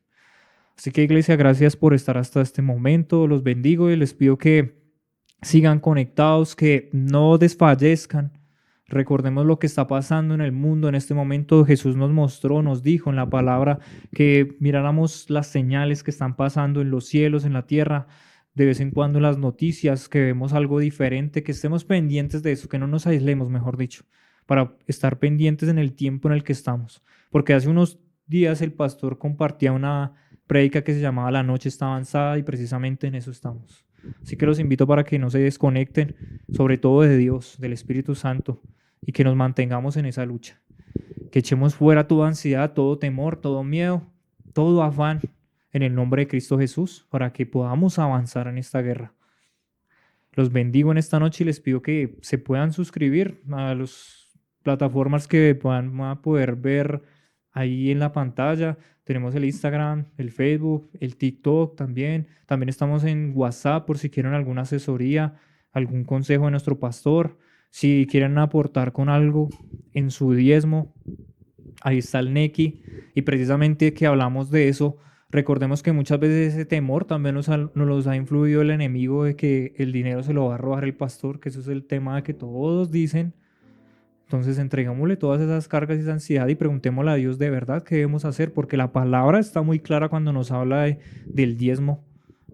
Así que, iglesia, gracias por estar hasta este momento. Los bendigo y les pido que sigan conectados, que no desfallezcan. Recordemos lo que está pasando en el mundo en este momento. Jesús nos mostró, nos dijo en la palabra que miráramos las señales que están pasando en los cielos, en la tierra, de vez en cuando en las noticias, que vemos algo diferente, que estemos pendientes de eso, que no nos aislemos, mejor dicho, para estar pendientes en el tiempo en el que estamos. Porque hace unos días el pastor compartía una prédica que se llamaba La noche está avanzada y precisamente en eso estamos. Así que los invito para que no se desconecten, sobre todo de Dios, del Espíritu Santo, y que nos mantengamos en esa lucha. Que echemos fuera toda ansiedad, todo temor, todo miedo, todo afán en el nombre de Cristo Jesús para que podamos avanzar en esta guerra. Los bendigo en esta noche y les pido que se puedan suscribir a las plataformas que van a poder ver ahí en la pantalla. Tenemos el Instagram, el Facebook, el TikTok también. También estamos en WhatsApp por si quieren alguna asesoría, algún consejo de nuestro pastor. Si quieren aportar con algo en su diezmo, ahí está el Nequi. Y precisamente que hablamos de eso, recordemos que muchas veces ese temor también nos ha influido el enemigo de que el dinero se lo va a robar el pastor, que eso es el tema que todos dicen. Entonces entregámosle todas esas cargas y esa ansiedad y preguntémosle a Dios de verdad qué debemos hacer, porque la palabra está muy clara cuando nos habla del diezmo,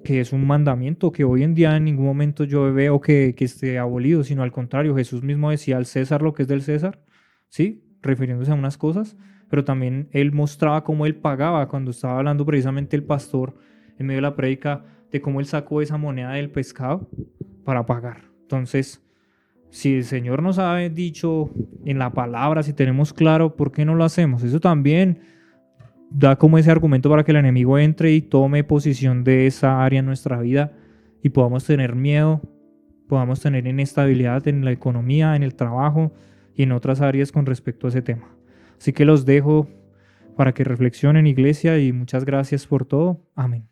que es un mandamiento que hoy en día en ningún momento yo veo que esté abolido, sino al contrario, Jesús mismo decía al César lo que es del César, ¿sí? Refiriéndose a unas cosas, pero también él mostraba cómo él pagaba cuando estaba hablando precisamente el pastor en medio de la prédica de cómo él sacó esa moneda del pescado para pagar. Entonces, si el Señor nos ha dicho en la palabra, si tenemos claro, ¿por qué no lo hacemos? Eso también da como ese argumento para que el enemigo entre y tome posición de esa área en nuestra vida y podamos tener miedo, podamos tener inestabilidad en la economía, en el trabajo y en otras áreas con respecto a ese tema. Así que los dejo para que reflexionen, iglesia, y muchas gracias por todo. Amén.